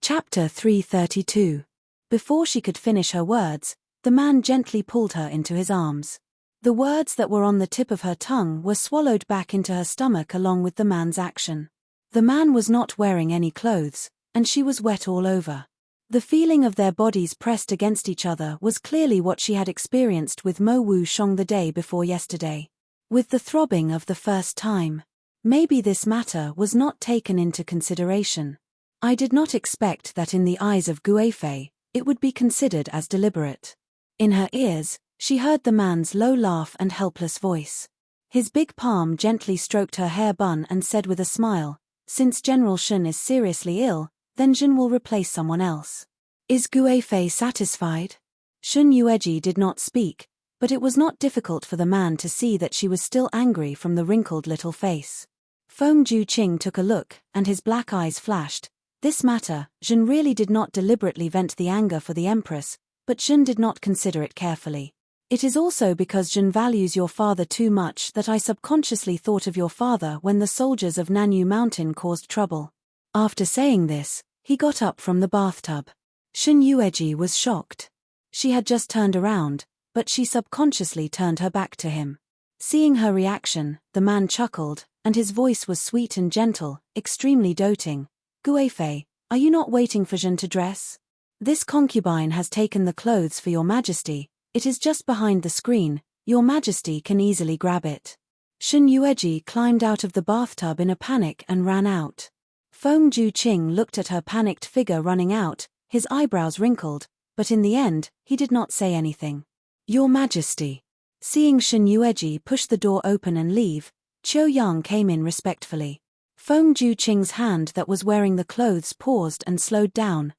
Chapter 332. Before she could finish her words, the man gently pulled her into his arms. The words that were on the tip of her tongue were swallowed back into her stomach along with the man's action. The man was not wearing any clothes, and she was wet all over. The feeling of their bodies pressed against each other was clearly what she had experienced with Mo Wu Shong the day before yesterday. With the throbbing of the first time. Maybe this matter was not taken into consideration. I did not expect that in the eyes of Guifei, it would be considered as deliberate. In her ears, she heard the man's low laugh and helpless voice. His big palm gently stroked her hair bun and said with a smile, "Since General Shun is seriously ill, then Jin will replace someone else." Is Guifei satisfied? Shun Yueji did not speak, but it was not difficult for the man to see that she was still angry from the wrinkled little face. Feng Juqing took a look, and his black eyes flashed. This matter, Jin really did not deliberately vent the anger for the Empress, but Jin did not consider it carefully. It is also because Jin values your father too much that I subconsciously thought of your father when the soldiers of Nanyu Mountain caused trouble. After saying this, he got up from the bathtub. Shun Yueji was shocked. She had just turned around, but she subconsciously turned her back to him. Seeing her reaction, the man chuckled, and his voice was sweet and gentle, extremely doting. "Guifei, are you not waiting for Jin to dress? This concubine has taken the clothes for your majesty. It is just behind the screen, your majesty can easily grab it." Shun Yueji climbed out of the bathtub in a panic and ran out. Feng Juqing looked at her panicked figure running out, his eyebrows wrinkled, but in the end, he did not say anything. "Your majesty." Seeing Shun Yueji push the door open and leave, Qiu Yang came in respectfully. Feng Juqing's hand that was wearing the clothes paused and slowed down.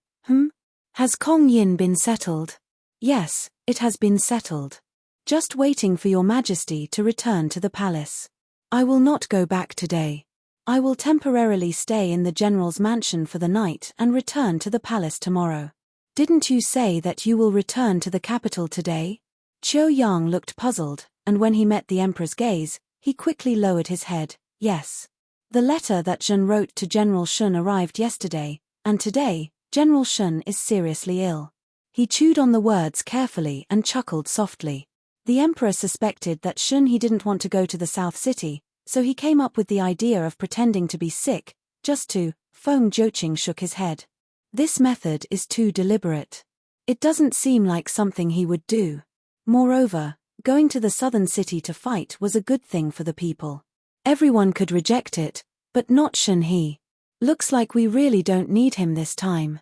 Has Kong Yin been settled?" "Yes, it has been settled. Just waiting for your majesty to return to the palace. I will not go back today. I will temporarily stay in the general's mansion for the night and return to the palace tomorrow." "Didn't you say that you will return to the capital today?" Qiu Yang looked puzzled, and when he met the emperor's gaze, he quickly lowered his head. "Yes. The letter that Jin wrote to General Shun arrived yesterday, and today, General Shun is seriously ill." He chewed on the words carefully and chuckled softly. The emperor suspected that Shun he didn't want to go to the South City, so he came up with the idea of pretending to be sick, just to. Feng Juqing shook his head. "This method is too deliberate. It doesn't seem like something he would do. Moreover, going to the southern city to fight was a good thing for the people. Everyone could reject it, but not Shun he. Looks like we really don't need him this time."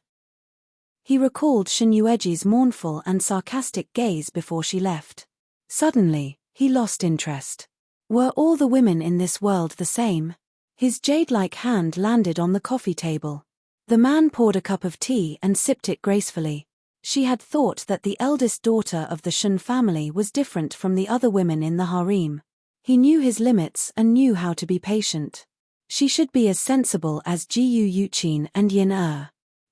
He recalled Shun Yueji's mournful and sarcastic gaze before she left. Suddenly, he lost interest. Were all the women in this world the same? His jade-like hand landed on the coffee table. The man poured a cup of tea and sipped it gracefully. She had thought that the eldest daughter of the Shun family was different from the other women in the harem. He knew his limits and knew how to be patient. She should be as sensible as Jiyu Yuqin and Yin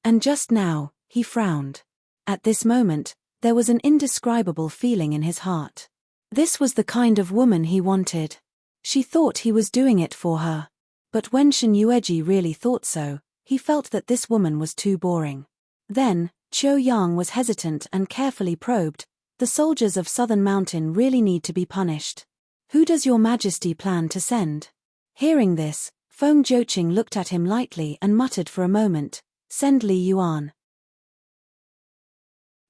And just now, he frowned. At this moment, there was an indescribable feeling in his heart. This was the kind of woman he wanted. She thought he was doing it for her. But when Shun Yueji really thought so, he felt that this woman was too boring. Then, Qiu Yang was hesitant and carefully probed. "The soldiers of Southern Mountain really need to be punished. Who does your majesty plan to send?" Hearing this, Feng Juqing looked at him lightly and muttered for a moment, "Send Li Yuan."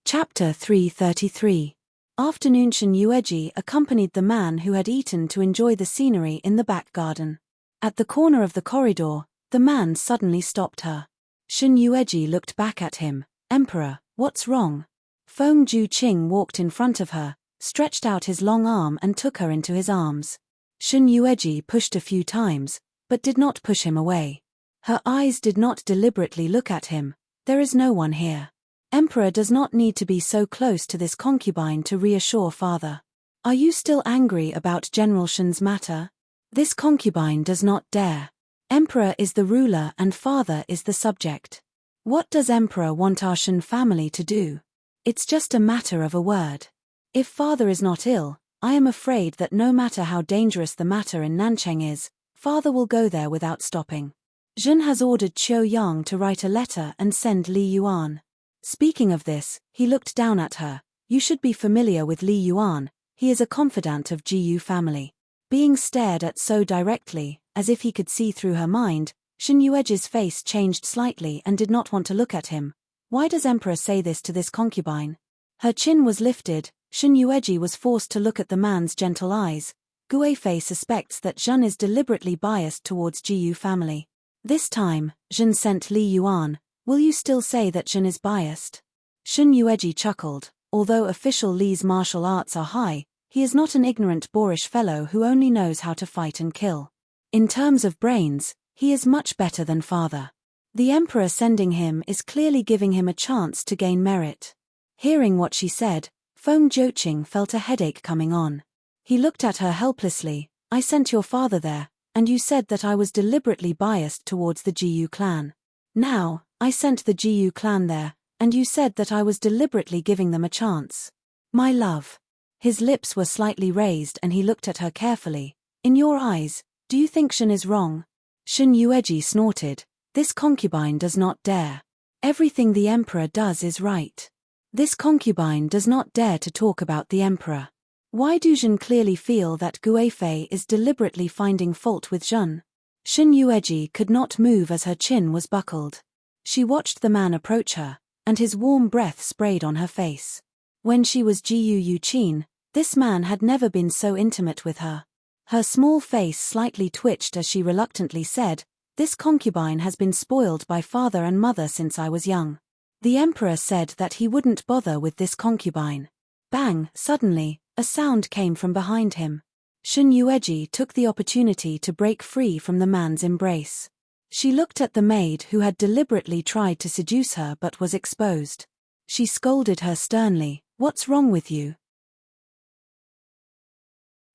Chapter 333. Afternoon. Shun Yueji accompanied the man who had eaten to enjoy the scenery in the back garden. At the corner of the corridor, the man suddenly stopped her. Shun Yueji looked back at him. "Emperor, what's wrong?" Feng Juqing walked in front of her, stretched out his long arm and took her into his arms. Shun Yueji pushed a few times, but did not push him away. Her eyes did not deliberately look at him. "There is no one here. Emperor does not need to be so close to this concubine to reassure father. Are you still angry about General Shun's matter? This concubine does not dare. Emperor is the ruler and father is the subject. What does Emperor want our Shun family to do? It's just a matter of a word. If father is not ill, I am afraid that no matter how dangerous the matter in Nancheng is, father will go there without stopping." Jun has ordered Qiu Yang to write a letter and send Li Yuan. Speaking of this, he looked down at her. You should be familiar with Li Yuan, he is a confidant of Jiyu family. Being stared at so directly, as if he could see through her mind, Shen Yueji's face changed slightly and did not want to look at him. Why does Emperor say this to this concubine? Her chin was lifted. Shen Yueji was forced to look at the man's gentle eyes. Guifei suspects that Zhen is deliberately biased towards Jiyu family. This time, Zhen sent Li Yuan. Will you still say that Zhen is biased? Shen Yueji chuckled. Although official Li's martial arts are high, he is not an ignorant boorish fellow who only knows how to fight and kill. In terms of brains, he is much better than father. The emperor sending him is clearly giving him a chance to gain merit. Hearing what she said, Feng Zhouqing felt a headache coming on. He looked at her helplessly. I sent your father there, and you said that I was deliberately biased towards the Jiyu clan. Now, I sent the Jiyu clan there, and you said that I was deliberately giving them a chance. My love. His lips were slightly raised and he looked at her carefully. In your eyes, do you think Shen is wrong? Shen Yueji snorted. This concubine does not dare. Everything the emperor does is right. This concubine does not dare to talk about the emperor. Why do Zhen clearly feel that Guifei is deliberately finding fault with Zhen? Shen Yueji could not move as her chin was buckled. She watched the man approach her, and his warm breath sprayed on her face. When she was Jiyu Yuqin, this man had never been so intimate with her. Her small face slightly twitched as she reluctantly said, this concubine has been spoiled by father and mother since I was young. The emperor said that he wouldn't bother with this concubine. Bang! Suddenly, a sound came from behind him. Shen Yueji took the opportunity to break free from the man's embrace. She looked at the maid who had deliberately tried to seduce her but was exposed. She scolded her sternly, "What's wrong with you?"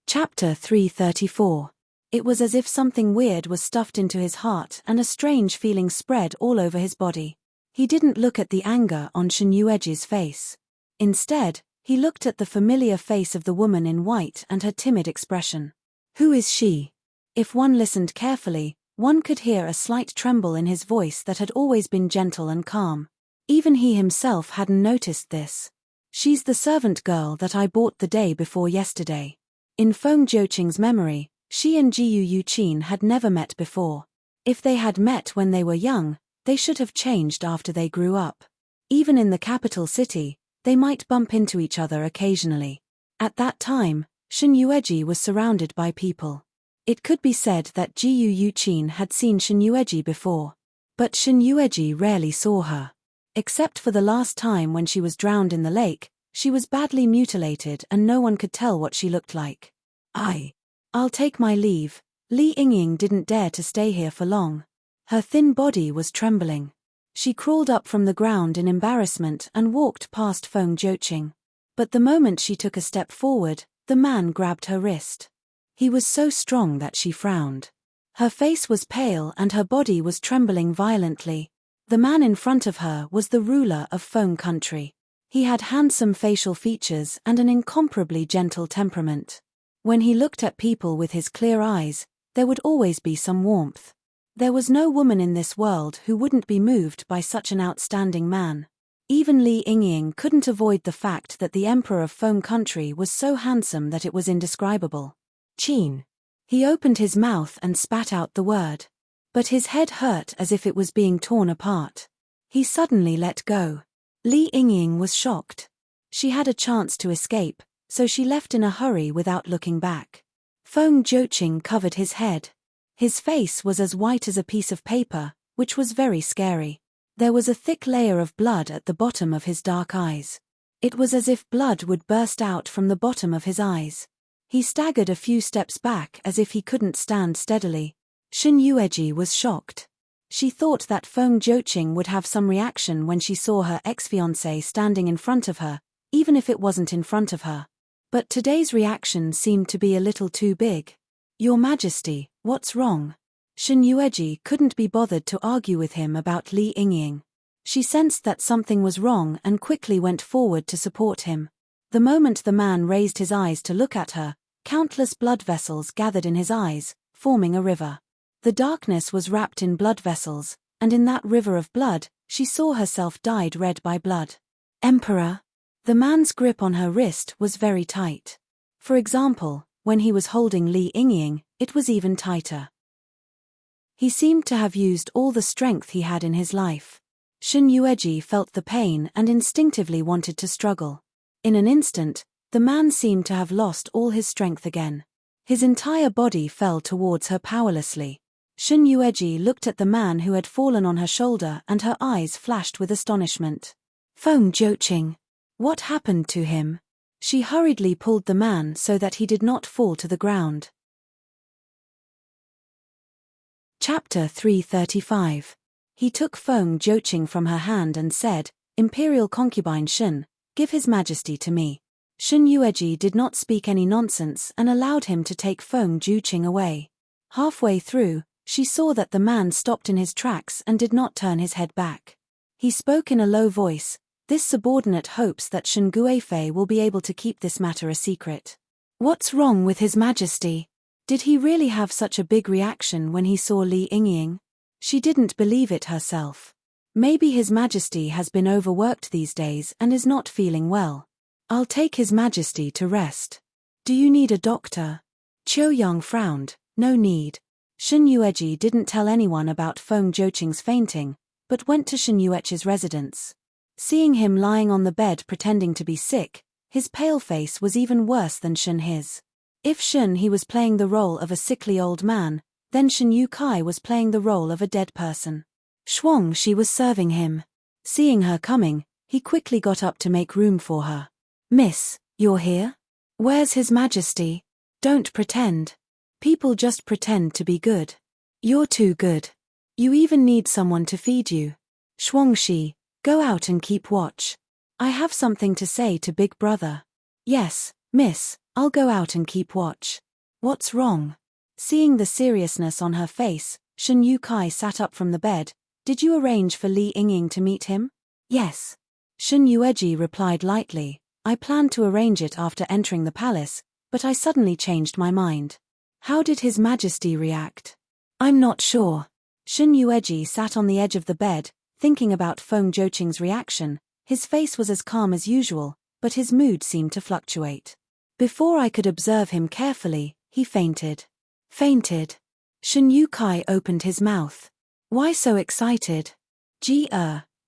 Chapter 334. It was as if something weird was stuffed into his heart and a strange feeling spread all over his body. He didn't look at the anger on Shen Yueji's face. Instead, he looked at the familiar face of the woman in white and her timid expression. Who is she? If one listened carefully, one could hear a slight tremble in his voice that had always been gentle and calm. Even he himself hadn't noticed this. She's the servant girl that I bought the day before yesterday. In Feng Zhouqing's memory, she and Jiyu Yuqin had never met before. If they had met when they were young, they should have changed after they grew up. Even in the capital city, they might bump into each other occasionally. At that time, Shen Yueji was surrounded by people. It could be said that Jiyu Yuqin had seen Shen Yueji before. But Shen Yueji rarely saw her. Except for the last time when she was drowned in the lake, she was badly mutilated and no one could tell what she looked like. I'll take my leave. Li Yingying didn't dare to stay here for long. Her thin body was trembling. She crawled up from the ground in embarrassment and walked past Feng Zhouqing. But the moment she took a step forward, the man grabbed her wrist. He was so strong that she frowned. Her face was pale and her body was trembling violently. The man in front of her was the ruler of Feng country. He had handsome facial features and an incomparably gentle temperament. When he looked at people with his clear eyes, there would always be some warmth. There was no woman in this world who wouldn't be moved by such an outstanding man. Even Li Yingying couldn't avoid the fact that the emperor of Feng country was so handsome that it was indescribable. Qin. He opened his mouth and spat out the word. But his head hurt as if it was being torn apart. He suddenly let go. Li Yingying was shocked. She had a chance to escape, so she left in a hurry without looking back. Feng Zhouqing covered his head. His face was as white as a piece of paper, which was very scary. There was a thick layer of blood at the bottom of his dark eyes. It was as if blood would burst out from the bottom of his eyes. He staggered a few steps back as if he couldn't stand steadily. Shen Yueji was shocked. She thought that Feng Zhouqing would have some reaction when she saw her ex-fiancé standing in front of her, even if it wasn't in front of her. But today's reaction seemed to be a little too big. Your Majesty, what's wrong? Shen Yueji couldn't be bothered to argue with him about Li Yingying. She sensed that something was wrong and quickly went forward to support him. The moment the man raised his eyes to look at her, countless blood vessels gathered in his eyes, forming a river. The darkness was wrapped in blood vessels, and in that river of blood, she saw herself dyed red by blood. Emperor! The man's grip on her wrist was very tight. For example, when he was holding Li Yingying, it was even tighter. He seemed to have used all the strength he had in his life. Shen Yueji felt the pain and instinctively wanted to struggle. In an instant, the man seemed to have lost all his strength again. His entire body fell towards her powerlessly. Shen Yueji looked at the man who had fallen on her shoulder and her eyes flashed with astonishment. Feng Zhouqing. What happened to him? She hurriedly pulled the man so that he did not fall to the ground. Chapter 335. He took Feng Zhouqing from her hand and said, Imperial concubine Shen, give his majesty to me. Shen Yueji did not speak any nonsense and allowed him to take Feng Zhouqing away. Halfway through, she saw that the man stopped in his tracks and did not turn his head back. He spoke in a low voice. This subordinate hopes that Shen Guifei will be able to keep this matter a secret. What's wrong with his majesty? Did he really have such a big reaction when he saw Li Yingying? She didn't believe it herself. Maybe his majesty has been overworked these days and is not feeling well. I'll take his majesty to rest. Do you need a doctor? Qiu Yang frowned. No need. Shen Yueji didn't tell anyone about Feng Zhouqing's fainting, but went to Shen Yuechi's residence. Seeing him lying on the bed pretending to be sick, his pale face was even worse than Shen his. If Shen he was playing the role of a sickly old man, then Shen Yukai was playing the role of a dead person. Shuang she was serving him. Seeing her coming, he quickly got up to make room for her. Miss, you're here? Where's his majesty? Don't pretend. People just pretend to be good. You're too good. You even need someone to feed you. Shuangxi, go out and keep watch. I have something to say to Big Brother. Yes, miss, I'll go out and keep watch. What's wrong? Seeing the seriousness on her face, Shen Yukai sat up from the bed. Did you arrange for Li Yingying to meet him? Yes. Shen Yueji replied lightly. I planned to arrange it after entering the palace, but I suddenly changed my mind. How did his majesty react? I'm not sure. Shen Yueji sat on the edge of the bed, thinking about Feng Zhouqing's reaction. His face was as calm as usual, but his mood seemed to fluctuate. Before I could observe him carefully, he fainted. Fainted? Shen Yukai opened his mouth. Why so excited?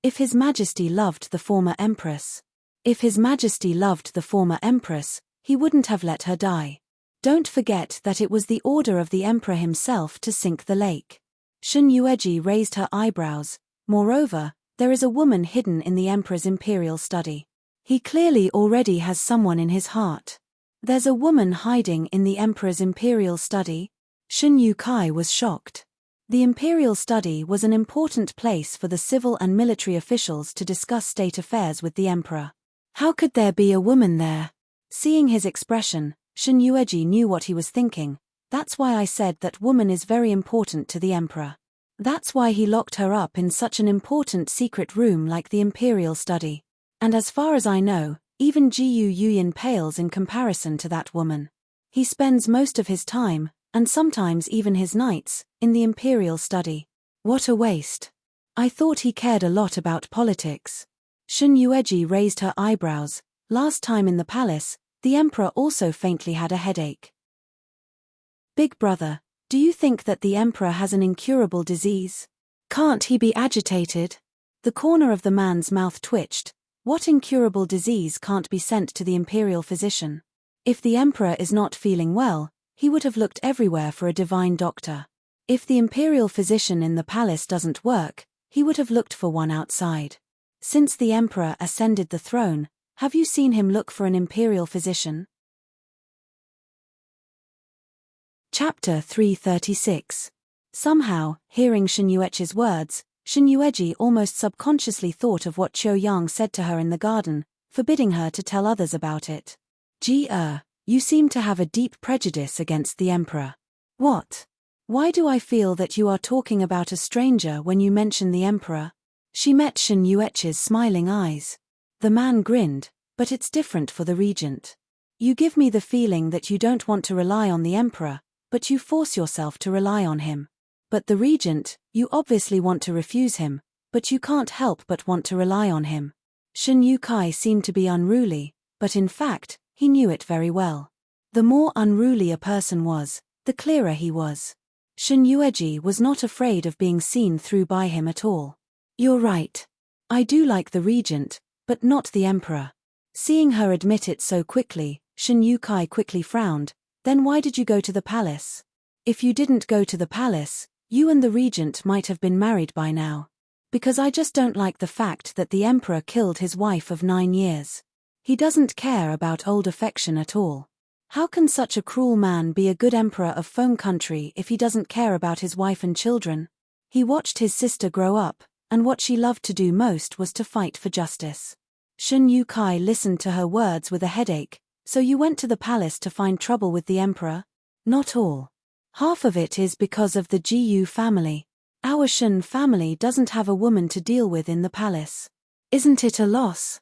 If his majesty loved the former empress. If his majesty loved the former empress, he wouldn't have let her die. Don't forget that it was the order of the emperor himself to sink the lake. Shen Yueji raised her eyebrows. Moreover, there is a woman hidden in the emperor's imperial study. He clearly already has someone in his heart. There's a woman hiding in the emperor's imperial study? Shen Yukai was shocked. The imperial study was an important place for the civil and military officials to discuss state affairs with the emperor. How could there be a woman there? Seeing his expression, Shen Yueji knew what he was thinking. That's why I said that woman is very important to the emperor. That's why he locked her up in such an important secret room like the imperial study. And as far as I know, even Jiyu Yuyin pales in comparison to that woman. He spends most of his time, and sometimes even his nights, in the imperial study. What a waste. I thought he cared a lot about politics. Shen Yueji raised her eyebrows. Last time in the palace, the emperor also faintly had a headache. Big brother, do you think that the emperor has an incurable disease? Can't he be agitated? The corner of the man's mouth twitched. What incurable disease can't be sent to the imperial physician? If the emperor is not feeling well, he would have looked everywhere for a divine doctor. If the imperial physician in the palace doesn't work, he would have looked for one outside. Since the emperor ascended the throne, have you seen him look for an imperial physician? Chapter 336. Somehow, hearing Shen Yuechi's words, Shen Yueji almost subconsciously thought of what Qiu Yang said to her in the garden, forbidding her to tell others about it. You seem to have a deep prejudice against the emperor. What? Why do I feel that you are talking about a stranger when you mention the emperor? She met Shen Yuechi's smiling eyes. The man grinned, but it's different for the regent. You give me the feeling that you don't want to rely on the emperor, but you force yourself to rely on him. But the regent, you obviously want to refuse him, but you can't help but want to rely on him. Shen Yukai seemed to be unruly, but in fact, he knew it very well. The more unruly a person was, the clearer he was. Shen Yueji was not afraid of being seen through by him at all. You're right. I do like the regent, but not the emperor. Seeing her admit it so quickly, Shen Yukai quickly frowned. Then why did you go to the palace? If you didn't go to the palace, you and the regent might have been married by now. Because I just don't like the fact that the emperor killed his wife of 9 years. He doesn't care about old affection at all. How can such a cruel man be a good emperor of Feng country if he doesn't care about his wife and children? He watched his sister grow up, and what she loved to do most was to fight for justice. Shen Yukai listened to her words with a headache. So you went to the palace to find trouble with the emperor? Not all. Half of it is because of the Jiyu family. Our Shen family doesn't have a woman to deal with in the palace. Isn't it a loss?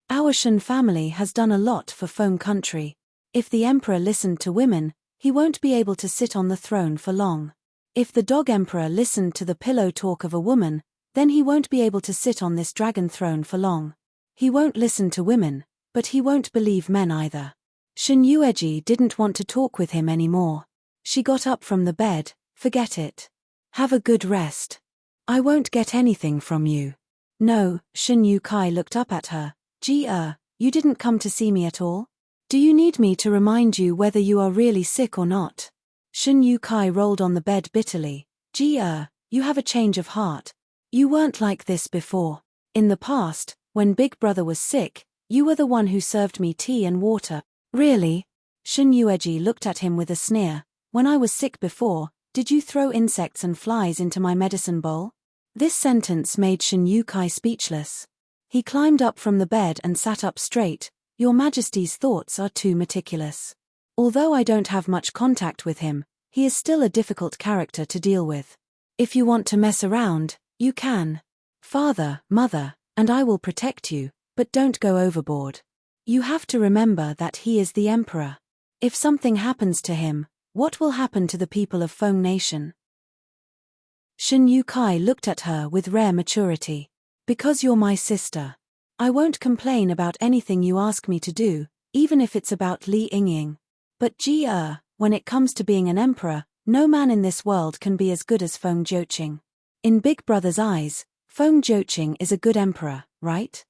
Our Shen family has done a lot for Feng country. If the emperor listened to women, he won't be able to sit on the throne for long. If the dog emperor listened to the pillow talk of a woman, then he won't be able to sit on this dragon throne for long. He won't listen to women, but he won't believe men either. Shen Yueji didn't want to talk with him anymore. She got up from the bed. Forget it. Have a good rest. I won't get anything from you. No, Shen Yukai looked up at her. You didn't come to see me at all? Do you need me to remind you whether you are really sick or not? Shen Yukai rolled on the bed bitterly. You have a change of heart. You weren't like this before. In the past, when Big Brother was sick, you were the one who served me tea and water. Really? Shen Yueji looked at him with a sneer. When I was sick before, did you throw insects and flies into my medicine bowl? This sentence made Shen Yukai speechless. He climbed up from the bed and sat up straight. Your Majesty's thoughts are too meticulous. Although I don't have much contact with him, he is still a difficult character to deal with. If you want to mess around, you can. Father, mother, and I will protect you. But don't go overboard. You have to remember that he is the emperor. If something happens to him, what will happen to the people of Feng Nation? Shen Yukai looked at her with rare maturity. Because you're my sister. I won't complain about anything you ask me to do, even if it's about Li Yingying. But when it comes to being an emperor, no man in this world can be as good as Feng Zhouqing. In Big Brother's eyes, Feng Zhouqing is a good emperor, right?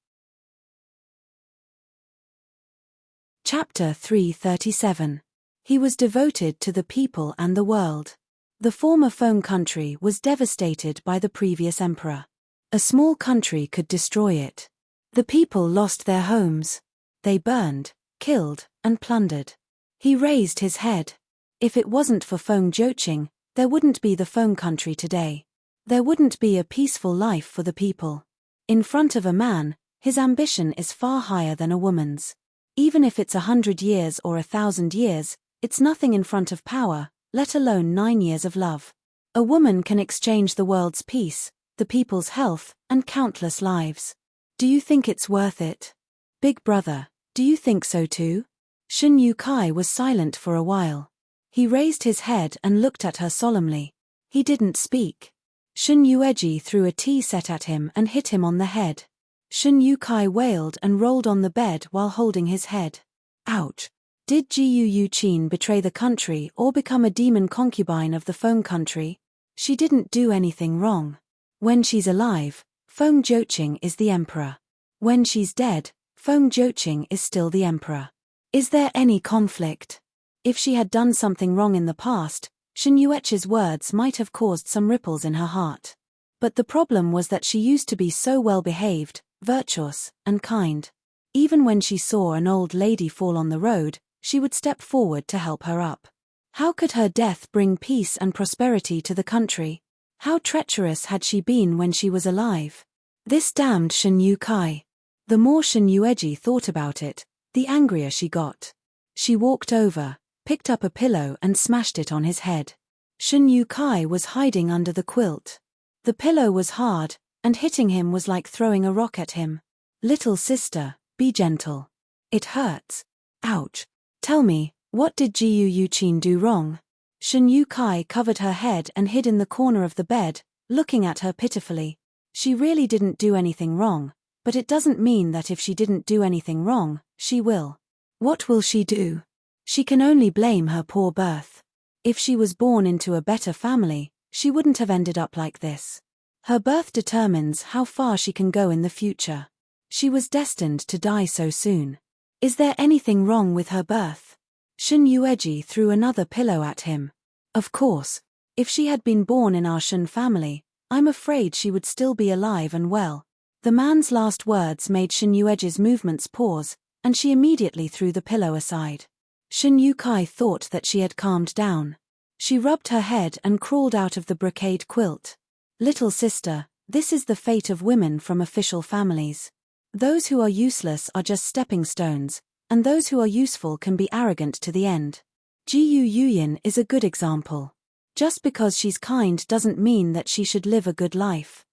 Chapter 337. He was devoted to the people and the world. The former Feng country was devastated by the previous emperor. A small country could destroy it. The people lost their homes. They burned, killed, and plundered. He raised his head. If it wasn't for Feng Zhouqing, there wouldn't be the Feng country today. There wouldn't be a peaceful life for the people. In front of a man, his ambition is far higher than a woman's. Even if it's 100 years or 1,000 years, it's nothing in front of power, let alone 9 years of love. A woman can exchange the world's peace, the people's health, and countless lives. Do you think it's worth it? Big Brother, do you think so too? Shen Yukai was silent for a while. He raised his head and looked at her solemnly. He didn't speak. Shen Yueji threw a tea set at him and hit him on the head. Shen Yukai wailed and rolled on the bed while holding his head. Ouch! Did Jiyu Yuqin betray the country or become a demon concubine of the Feng country? She didn't do anything wrong. When she's alive, Feng Zhouqing is the emperor. When she's dead, Feng Zhouqing is still the emperor. Is there any conflict? If she had done something wrong in the past, Shen Yuechi's words might have caused some ripples in her heart. But the problem was that she used to be so well-behaved, virtuous, and kind. Even when she saw an old lady fall on the road, she would step forward to help her up. How could her death bring peace and prosperity to the country? How treacherous had she been when she was alive? This damned Shen Yukai. The more Shen Yueji thought about it, the angrier she got. She walked over, picked up a pillow and smashed it on his head. Shen Yukai was hiding under the quilt. The pillow was hard, and hitting him was like throwing a rock at him. Little sister, be gentle. It hurts. Ouch. Tell me, what did Jiyu Yuqin do wrong? Shen Yukai covered her head and hid in the corner of the bed, looking at her pitifully. She really didn't do anything wrong, but it doesn't mean that if she didn't do anything wrong, she will. What will she do? She can only blame her poor birth. If she was born into a better family, she wouldn't have ended up like this. Her birth determines how far she can go in the future. She was destined to die so soon. Is there anything wrong with her birth? Shen Yueji threw another pillow at him. Of course. If she had been born in our Shen family, I'm afraid she would still be alive and well. The man's last words made Shen Yueji's movements pause, and she immediately threw the pillow aside. Shen Yukai thought that she had calmed down. She rubbed her head and crawled out of the brocade quilt. Little sister, this is the fate of women from official families. Those who are useless are just stepping stones, and those who are useful can be arrogant to the end. Jiyu Yuyin is a good example. Just because she's kind doesn't mean that she should live a good life.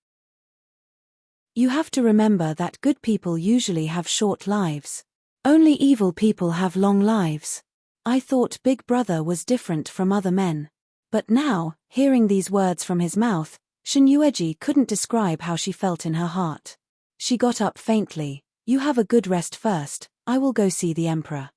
You have to remember that good people usually have short lives. Only evil people have long lives. I thought Big Brother was different from other men. But now, hearing these words from his mouth, Shen Yueji couldn't describe how she felt in her heart. She got up faintly. You have a good rest first, I will go see the emperor.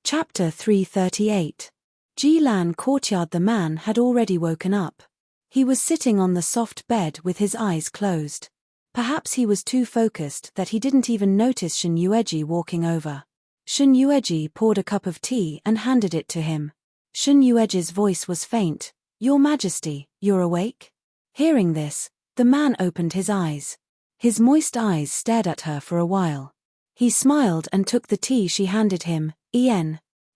Chapter 338. Jilan Courtyard. The man had already woken up. He was sitting on the soft bed with his eyes closed. Perhaps he was too focused that he didn't even notice Shen Yueji walking over. Shen Yueji poured a cup of tea and handed it to him. Shen Yueji's voice was faint. Your Majesty, you're awake? Hearing this, the man opened his eyes. His moist eyes stared at her for a while. He smiled and took the tea she handed him.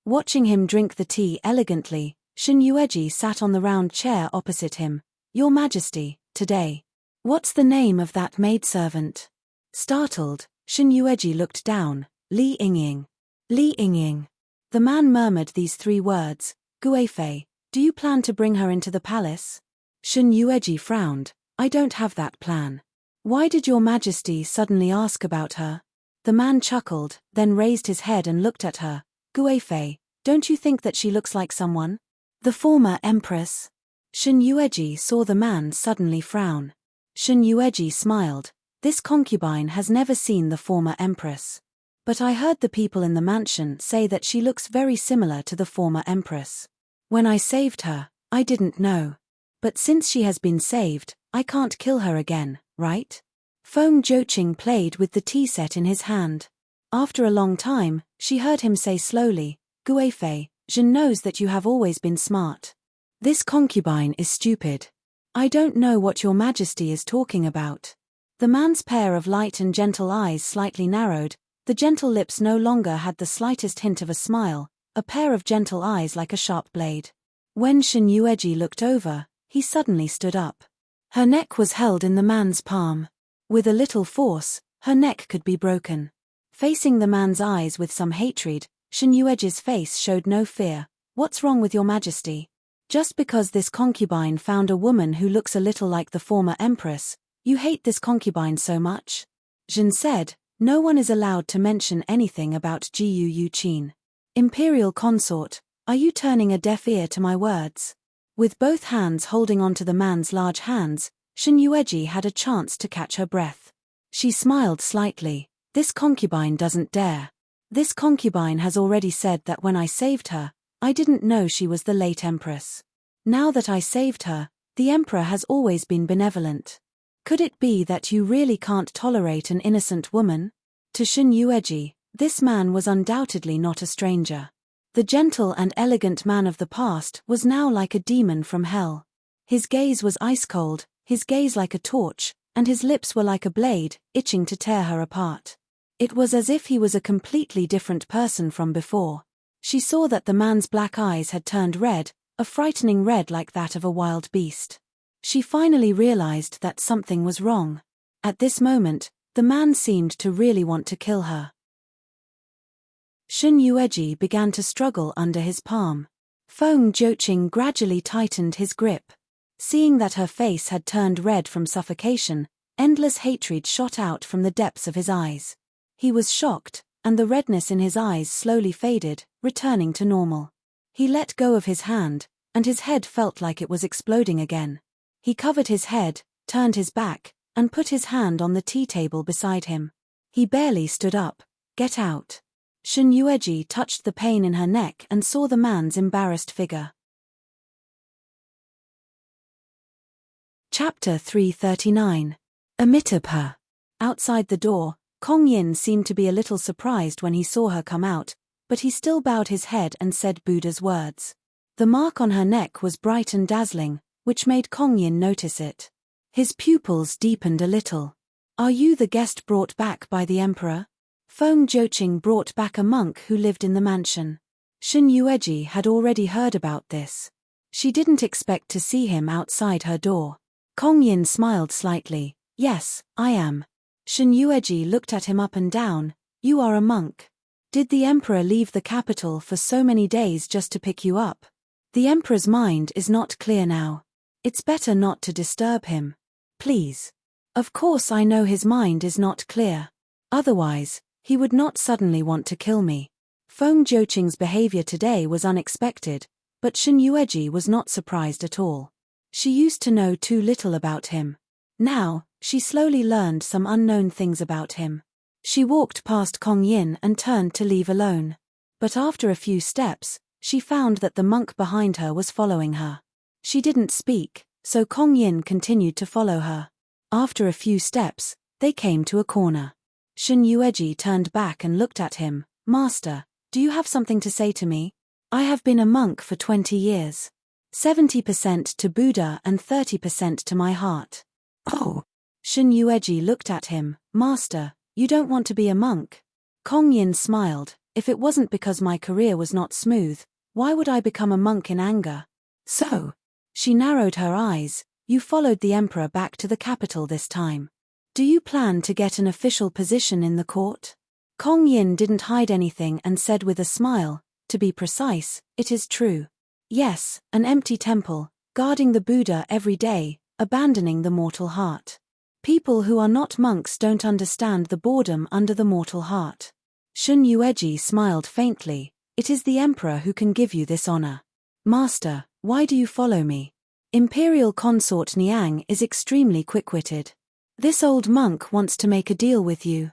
Watching him drink the tea elegantly, Shen Yueji sat on the round chair opposite him. Your Majesty, today. What's the name of that maidservant? Startled, Shen Yueji looked down. Li Yingying. Li Yingying. The man murmured these 3 words. Guifei, do you plan to bring her into the palace? Shen Yueji frowned. I don't have that plan. Why did your Majesty suddenly ask about her? The man chuckled, then raised his head and looked at her. Guifei, don't you think that she looks like someone? The former empress. Shen Yueji saw the man suddenly frown. Shen Yueji smiled. This concubine has never seen the former empress. But I heard the people in the mansion say that she looks very similar to the former empress. When I saved her, I didn't know. But since she has been saved, I can't kill her again, right? Feng Zhouqing played with the tea set in his hand. After a long time, she heard him say slowly, Guifei, Zhen knows that you have always been smart. This concubine is stupid. I don't know what your Majesty is talking about. The man's pair of light and gentle eyes slightly narrowed. The gentle lips no longer had the slightest hint of a smile, a pair of gentle eyes like a sharp blade. When Shen Yueji looked over, he suddenly stood up. Her neck was held in the man's palm. With a little force, her neck could be broken. Facing the man's eyes with some hatred, Shen Yueji's face showed no fear. What's wrong with your Majesty? Just because this concubine found a woman who looks a little like the former empress, you hate this concubine so much? Zhen said. No one is allowed to mention anything about Jiyu Yuqin. Imperial consort, are you turning a deaf ear to my words? With both hands holding onto the man's large hands, Shen Yueji had a chance to catch her breath. She smiled slightly. This concubine doesn't dare. This concubine has already said that when I saved her, I didn't know she was the late empress. Now that I saved her, the emperor has always been benevolent. Could it be that you really can't tolerate an innocent woman? To Shen Yueji, this man was undoubtedly not a stranger. The gentle and elegant man of the past was now like a demon from hell. His gaze was ice-cold, his gaze like a torch, and his lips were like a blade, itching to tear her apart. It was as if he was a completely different person from before. She saw that the man's black eyes had turned red, a frightening red like that of a wild beast. She finally realized that something was wrong. At this moment, the man seemed to really want to kill her. Shen Yueji began to struggle under his palm. Feng Zhouqing gradually tightened his grip. Seeing that her face had turned red from suffocation, endless hatred shot out from the depths of his eyes. He was shocked, and the redness in his eyes slowly faded, returning to normal. He let go of his hand, and his head felt like it was exploding again. He covered his head, turned his back, and put his hand on the tea table beside him. He barely stood up. "Get out." Shun Yueji touched the pain in her neck and saw the man's embarrassed figure. Chapter 339. Amitabha. Outside the door, Kong Yin seemed to be a little surprised when he saw her come out, but he still bowed his head and said Buddha's words. The mark on her neck was bright and dazzling, which made Kong Yin notice it. His pupils deepened a little. "Are you the guest brought back by the emperor?" Feng Joqing brought back a monk who lived in the mansion. Shun Yueji had already heard about this. She didn't expect to see him outside her door. Kong Yin smiled slightly. "Yes, I am." Shun Yueji looked at him up and down. "You are a monk. Did the emperor leave the capital for so many days just to pick you up?" "The emperor's mind is not clear now. It's better not to disturb him. Please." "Of course I know his mind is not clear. Otherwise, he would not suddenly want to kill me." Feng Joqing's behavior today was unexpected, but Shun Yueji was not surprised at all. She used to know too little about him. Now, she slowly learned some unknown things about him. She walked past Kong Yin and turned to leave alone. But after a few steps, she found that the monk behind her was following her. She didn't speak, so Kong Yin continued to follow her. After a few steps, they came to a corner. Shun Yueji turned back and looked at him. "Master, do you have something to say to me? I have been a monk for 20 years. 70% to Buddha and 30% to my heart." "Oh." Shun Yueji looked at him. "Master, you don't want to be a monk?" Kong Yin smiled. "If it wasn't because my career was not smooth, why would I become a monk in anger?" "So?" She narrowed her eyes. "You followed the emperor back to the capital this time. Do you plan to get an official position in the court?" Kong Yin didn't hide anything and said with a smile, "To be precise, it is true. Yes, an empty temple, guarding the Buddha every day, abandoning the mortal heart. People who are not monks don't understand the boredom under the mortal heart." Shun Yueji smiled faintly. "It is the emperor who can give you this honor." "Master, why do you follow me? Imperial Consort Niang is extremely quick-witted. This old monk wants to make a deal with you."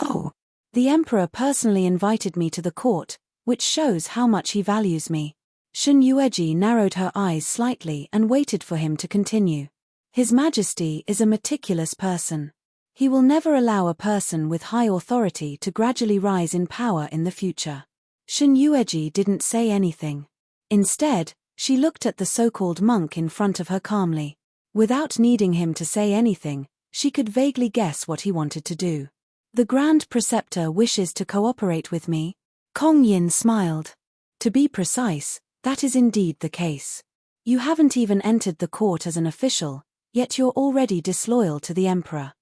"Oh." "The emperor personally invited me to the court, which shows how much he values me." Shun Yueji narrowed her eyes slightly and waited for him to continue. "His Majesty is a meticulous person. He will never allow a person with high authority to gradually rise in power in the future." Shun Yueji didn't say anything. Instead, she looked at the so-called monk in front of her calmly. Without needing him to say anything, she could vaguely guess what he wanted to do. "The Grand Preceptor wishes to cooperate with me?" Kong Yin smiled. "To be precise, that is indeed the case. You haven't even entered the court as an official, yet you're already disloyal to the emperor."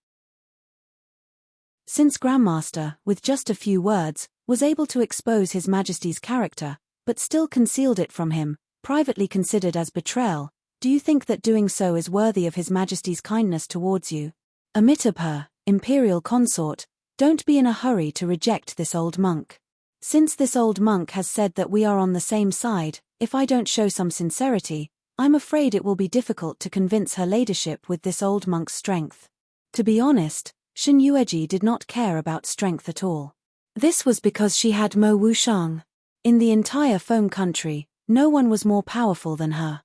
Since Grandmaster, with just a few words, was able to expose His Majesty's character, but still concealed it from him, privately considered as betrayal, do you think that doing so is worthy of His Majesty's kindness towards you? Amitabha, Imperial Consort, don't be in a hurry to reject this old monk. Since this old monk has said that we are on the same side, if I don't show some sincerity, I'm afraid it will be difficult to convince her ladyship with this old monk's strength. To be honest, Shun Yueji did not care about strength at all. This was because she had Mo Wushang. In the entire Feng country, no one was more powerful than her.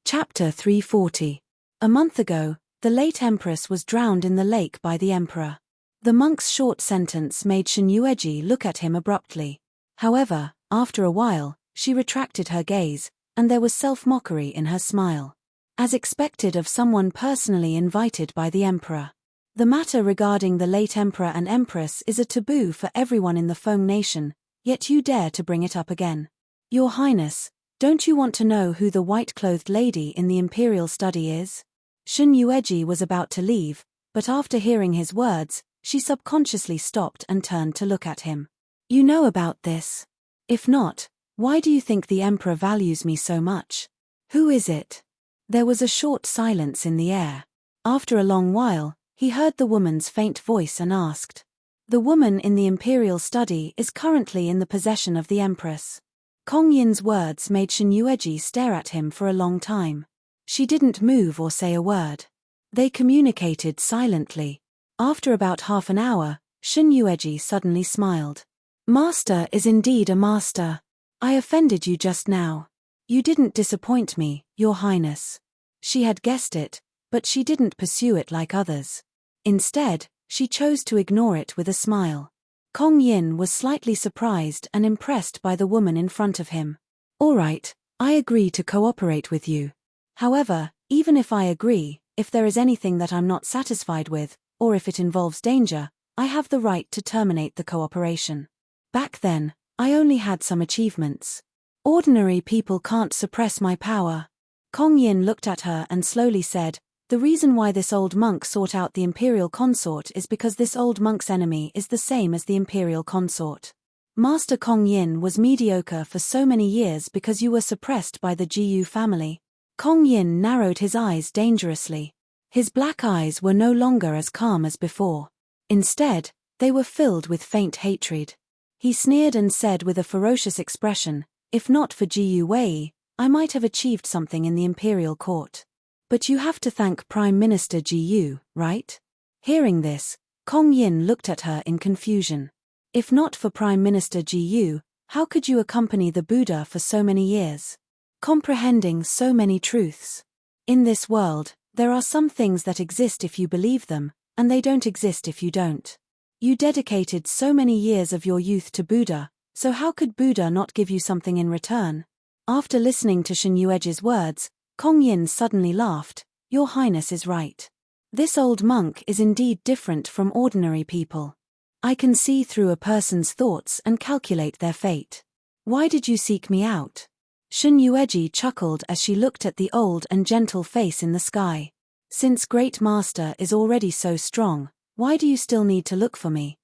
Chapter 340. A month ago, the late empress was drowned in the lake by the emperor. The monk's short sentence made Shun Yueji look at him abruptly. However, after a while, she retracted her gaze, and there was self-mockery in her smile. As expected of someone personally invited by the emperor. The matter regarding the late emperor and empress is a taboo for everyone in the Feng nation, yet you dare to bring it up again. Your Highness, don't you want to know who the white-clothed lady in the imperial study is? Shun Yueji was about to leave, but after hearing his words, she subconsciously stopped and turned to look at him. You know about this? If not, why do you think the emperor values me so much? Who is it? There was a short silence in the air. After a long while, He heard the woman's faint voice and asked. The woman in the imperial study is currently in the possession of the Empress. Kong Yin's words made Shen Yueji stare at him for a long time. She didn't move or say a word. They communicated silently. After about half an hour, Shen Yueji suddenly smiled. Master is indeed a master. I offended you just now. You didn't disappoint me, Your Highness. She had guessed it, but she didn't pursue it like others. Instead, she chose to ignore it with a smile. Kong Yin was slightly surprised and impressed by the woman in front of him. All right, I agree to cooperate with you. However, even if I agree, if there is anything that I'm not satisfied with, or if it involves danger, I have the right to terminate the cooperation. Back then, I only had some achievements. Ordinary people can't suppress my power. Kong Yin looked at her and slowly said, the reason why this old monk sought out the imperial consort is because this old monk's enemy is the same as the imperial consort. Master Kong Yin was mediocre for so many years because you were suppressed by the Jiyu family. Kong Yin narrowed his eyes dangerously. His black eyes were no longer as calm as before. Instead, they were filled with faint hatred. He sneered and said with a ferocious expression, if not for Jiyu Wei, I might have achieved something in the imperial court. But you have to thank Prime Minister Jiyu, right? Hearing this, Kong Yin looked at her in confusion. If not for Prime Minister Jiyu, how could you accompany the Buddha for so many years? Comprehending so many truths. In this world, there are some things that exist if you believe them, and they don't exist if you don't. You dedicated so many years of your youth to Buddha, so how could Buddha not give you something in return? After listening to Shen Yueji's words, Kong Yin suddenly laughed. Your Highness is right. This old monk is indeed different from ordinary people. I can see through a person's thoughts and calculate their fate. Why did you seek me out? Shen Yueji chuckled as she looked at the old and gentle face in the sky. Since Great Master is already so strong, why do you still need to look for me?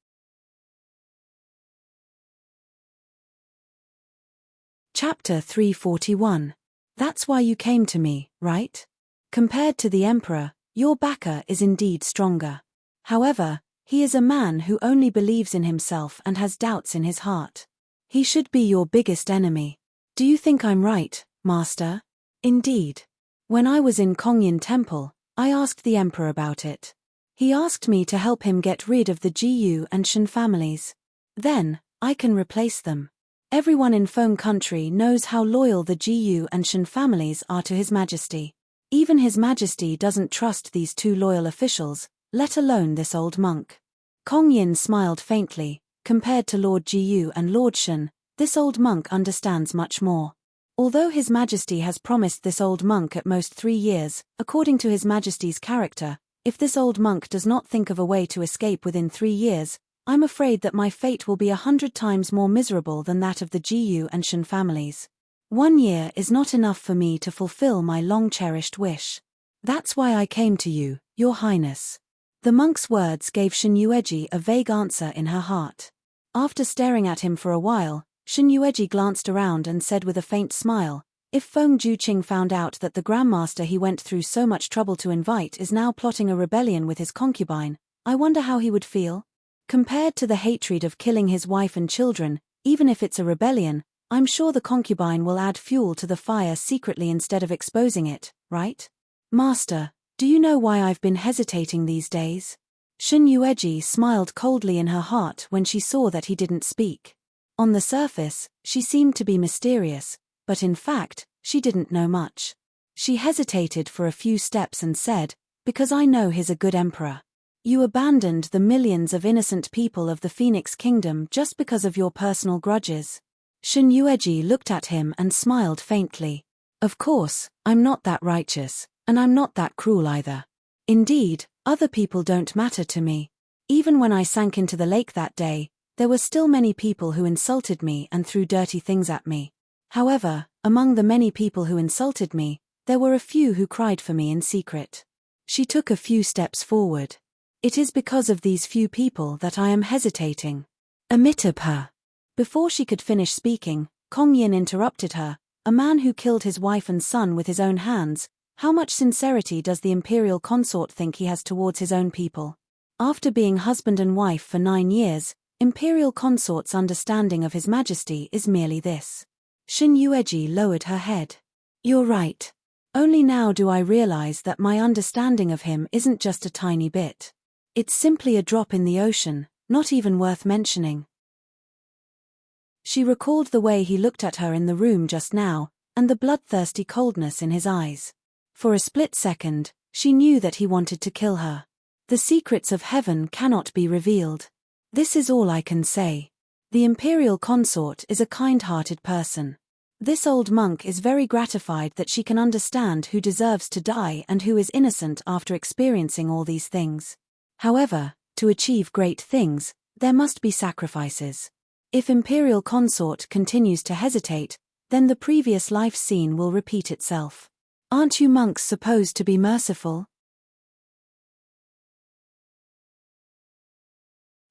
Chapter 341. That's why you came to me, right? Compared to the Emperor, your backer is indeed stronger. However, he is a man who only believes in himself and has doubts in his heart. He should be your biggest enemy. Do you think I'm right, Master? Indeed. When I was in Kongyin Temple, I asked the Emperor about it. He asked me to help him get rid of the Jiyu and Shen families. Then, I can replace them. Everyone in Feng country knows how loyal the Jiyu and Shen families are to His Majesty. Even His Majesty doesn't trust these two loyal officials, let alone this old monk. Kong Yin smiled faintly. Compared to Lord Jiyu and Lord Shen, this old monk understands much more. Although His Majesty has promised this old monk at most 3 years, according to His Majesty's character, if this old monk does not think of a way to escape within 3 years, I'm afraid that my fate will be 100 times more miserable than that of the Jiyu and Shen families. 1 year is not enough for me to fulfill my long-cherished wish. That's why I came to you, Your Highness. The monk's words gave Shen Yueji a vague answer in her heart. After staring at him for a while, Shen Yueji glanced around and said with a faint smile, if Feng Juqing found out that the Grandmaster he went through so much trouble to invite is now plotting a rebellion with his concubine, I wonder how he would feel? Compared to the hatred of killing his wife and children, even if it's a rebellion, I'm sure the concubine will add fuel to the fire secretly instead of exposing it, right? Master, do you know why I've been hesitating these days? Shen Yueji smiled coldly in her heart when she saw that he didn't speak. On the surface, she seemed to be mysterious, but in fact, she didn't know much. She hesitated for a few steps and said, because I know he's a good emperor. You abandoned the millions of innocent people of the Phoenix Kingdom just because of your personal grudges. Shen Yueji looked at him and smiled faintly. Of course, I'm not that righteous, and I'm not that cruel either. Indeed, other people don't matter to me. Even when I sank into the lake that day, there were still many people who insulted me and threw dirty things at me. However, among the many people who insulted me, there were a few who cried for me in secret. She took a few steps forward. It is because of these few people that I am hesitating. Amitabha. Before she could finish speaking, Kong Yin interrupted her. A man who killed his wife and son with his own hands, How much sincerity does the imperial consort think he has towards his own people? After being husband and wife for 9 years, imperial consort's understanding of his majesty is merely this. Shin Yueji lowered her head. You're right. Only now do I realize that my understanding of him isn't just a tiny bit. It's simply a drop in the ocean, not even worth mentioning. She recalled the way he looked at her in the room just now, and the bloodthirsty coldness in his eyes. For a split second, she knew that he wanted to kill her. The secrets of heaven cannot be revealed. This is all I can say. The imperial consort is a kind-hearted person. This old monk is very gratified that she can understand who deserves to die and who is innocent after experiencing all these things. However, to achieve great things, there must be sacrifices. If imperial consort continues to hesitate, then the previous life scene will repeat itself. Aren't you monks supposed to be merciful?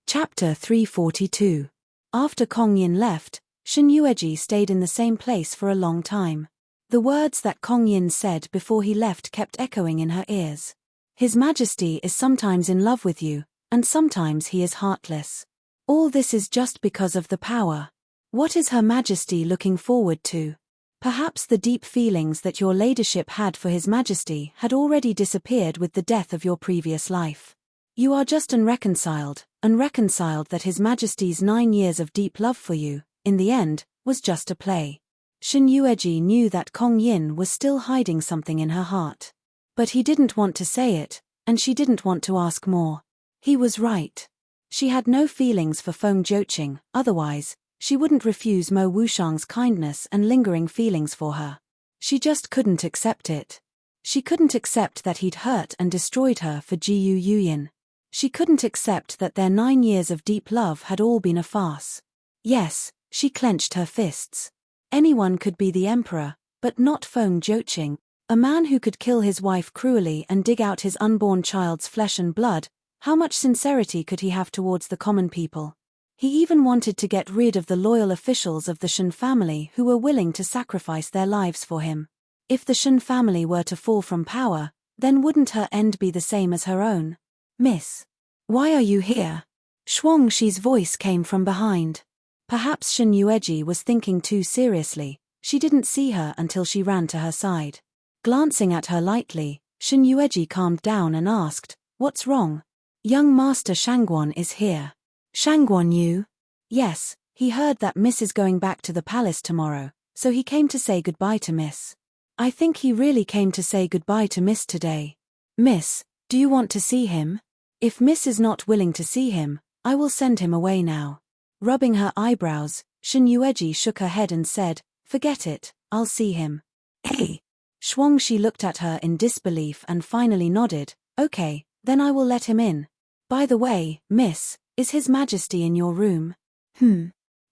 Chapter 342. After Kong Yin left, Shin Yueji stayed in the same place for a long time. The words that Kong Yin said before he left kept echoing in her ears. His Majesty is sometimes in love with you, and sometimes he is heartless. All this is just because of the power. What is Her Majesty looking forward to? Perhaps the deep feelings that your ladyship had for His Majesty had already disappeared with the death of your previous life. You are just unreconciled that His Majesty's 9 years of deep love for you, in the end, was just a play. Shin Yueji knew that Kong Yin was still hiding something in her heart. But he didn't want to say it, and she didn't want to ask more. He was right. She had no feelings for Feng Jiuqing, otherwise, she wouldn't refuse Mo Wushang's kindness and lingering feelings for her. She just couldn't accept it. She couldn't accept that he'd hurt and destroyed her for Jiu Yuyin. She couldn't accept that their 9 years of deep love had all been a farce. Yes, she clenched her fists. Anyone could be the emperor, but not Feng Jiuqing, a man who could kill his wife cruelly and dig out his unborn child's flesh and blood. How much sincerity could he have towards the common people? He even wanted to get rid of the loyal officials of the Shen family who were willing to sacrifice their lives for him. If the Shen family were to fall from power, then wouldn't her end be the same as her own? Miss, why are you here? Shuangshi's voice came from behind. Perhaps Shin Yueji was thinking too seriously. She didn't see her until she ran to her side. Glancing at her lightly, Shin Yueji calmed down and asked, "What's wrong?" "Young Master Shangguan is here." "Shangguan Yu?" "Yes, he heard that Miss is going back to the palace tomorrow, so he came to say goodbye to Miss." "I think he really came to say goodbye to Miss today." "Miss, do you want to see him?" "If Miss is not willing to see him, I will send him away now." Rubbing her eyebrows, Shin Yueji shook her head and said, "Forget it, I'll see him." "Hey!" Shuangshi looked at her in disbelief and finally nodded. "Okay, then I will let him in. By the way, Miss, is His Majesty in your room?"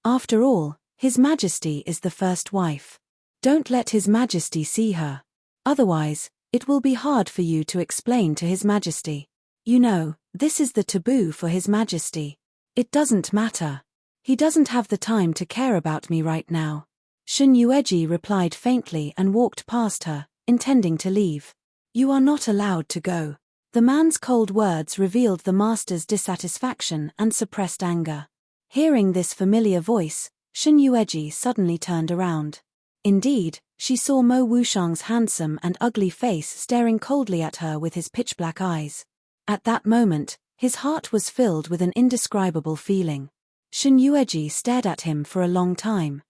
After all, His Majesty is the first wife. Don't let His Majesty see her. Otherwise, it will be hard for you to explain to His Majesty. You know, this is the taboo for His Majesty. It doesn't matter. He doesn't have the time to care about me right now. Shin Yueji replied faintly and walked past her, intending to leave. "You are not allowed to go." The man's cold words revealed the master's dissatisfaction and suppressed anger. Hearing this familiar voice, Shin Yueji suddenly turned around. Indeed, she saw Mo Wushang's handsome and ugly face staring coldly at her with his pitch-black eyes. At that moment, his heart was filled with an indescribable feeling. Shin Yueji stared at him for a long time.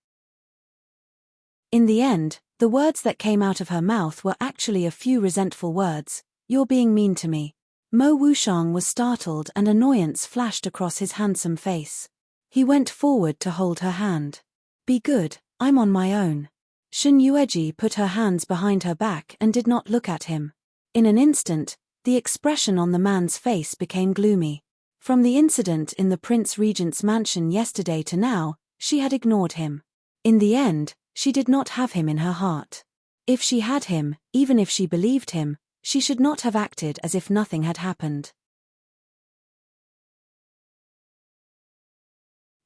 In the end, the words that came out of her mouth were actually a few resentful words. "You're being mean to me." Mo Wushang was startled and annoyance flashed across his handsome face. He went forward to hold her hand. "Be good, I'm on my own." Shin Yueji put her hands behind her back and did not look at him. In an instant, the expression on the man's face became gloomy. From the incident in the Prince Regent's mansion yesterday to now, she had ignored him. In the end, she did not have him in her heart. If she had him, even if she believed him, she should not have acted as if nothing had happened.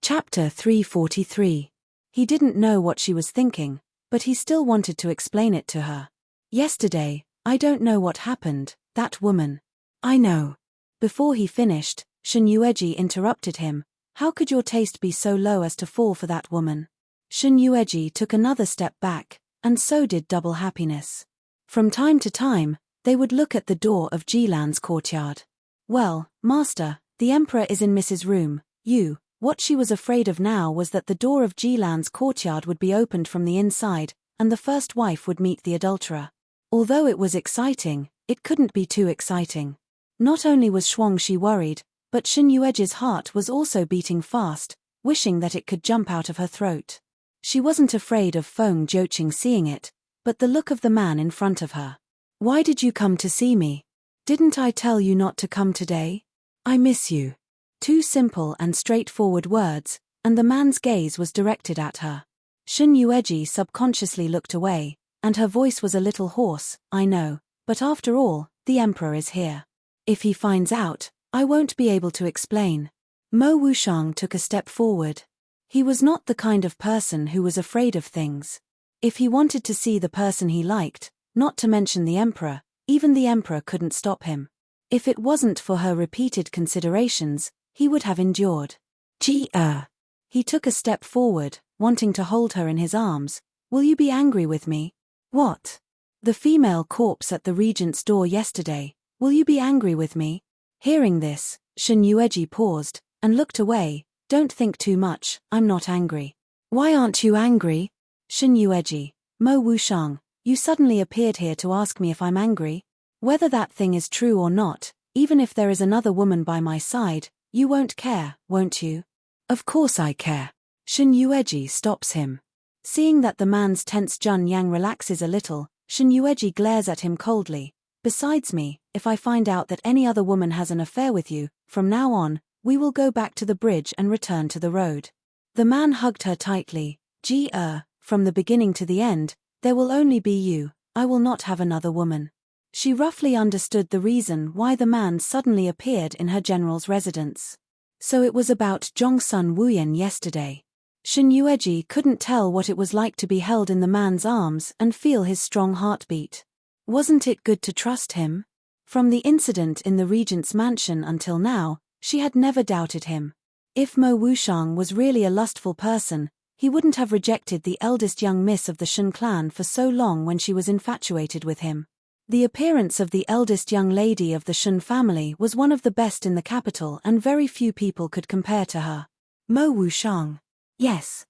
Chapter 343. He didn't know what she was thinking, but he still wanted to explain it to her. Yesterday, I don't know what happened, that woman. I know. Before he finished, Shin Yueji interrupted him. How could your taste be so low as to fall for that woman? Shin Yueji took another step back, and so did Double Happiness. From time to time, they would look at the door of Jilan's courtyard. Well, master, the emperor is in Mrs. Room. What she was afraid of now was that the door of Jilan's courtyard would be opened from the inside, and the first wife would meet the adulterer. Although it was exciting, it couldn't be too exciting. Not only was Shuangxi worried, but Shin Yueji's heart was also beating fast, wishing that it could jump out of her throat. She wasn't afraid of Feng Jiuqing seeing it, but the look of the man in front of her. Why did you come to see me? Didn't I tell you not to come today? I miss you. Two simple and straightforward words, and the man's gaze was directed at her. Shin Yueji subconsciously looked away, and her voice was a little hoarse. I know, but after all, the emperor is here. If he finds out, I won't be able to explain. Mo Wushang took a step forward. He was not the kind of person who was afraid of things. If he wanted to see the person he liked, not to mention the emperor, even the emperor couldn't stop him. If it wasn't for her repeated considerations, he would have endured. He took a step forward, wanting to hold her in his arms. Will you be angry with me? What? The female corpse at the regent's door yesterday. Will you be angry with me? Hearing this, Shin Yueji paused, and looked away. Don't think too much, I'm not angry. Why aren't you angry? Shin Yueji, Mo Wushang, you suddenly appeared here to ask me if I'm angry. Whether that thing is true or not, even if there is another woman by my side, you won't care, won't you? Of course I care. Shin Yueji stops him. Seeing that the man's tense Jun Yang relaxes a little, Shin Yueji glares at him coldly. Besides me, if I find out that any other woman has an affair with you, from now on, we will go back to the bridge and return to the road. The man hugged her tightly. From the beginning to the end, there will only be you, I will not have another woman. She roughly understood the reason why the man suddenly appeared in her general's residence. So it was about Zhongsun Wuyan yesterday. Shin Yueji couldn't tell what it was like to be held in the man's arms and feel his strong heartbeat. Wasn't it good to trust him? From the incident in the regent's mansion until now, she had never doubted him. If Mo Wushang was really a lustful person, he wouldn't have rejected the eldest young miss of the Shen clan for so long when she was infatuated with him. The appearance of the eldest young lady of the Shen family was one of the best in the capital, and very few people could compare to her. Mo Wushang. Yes.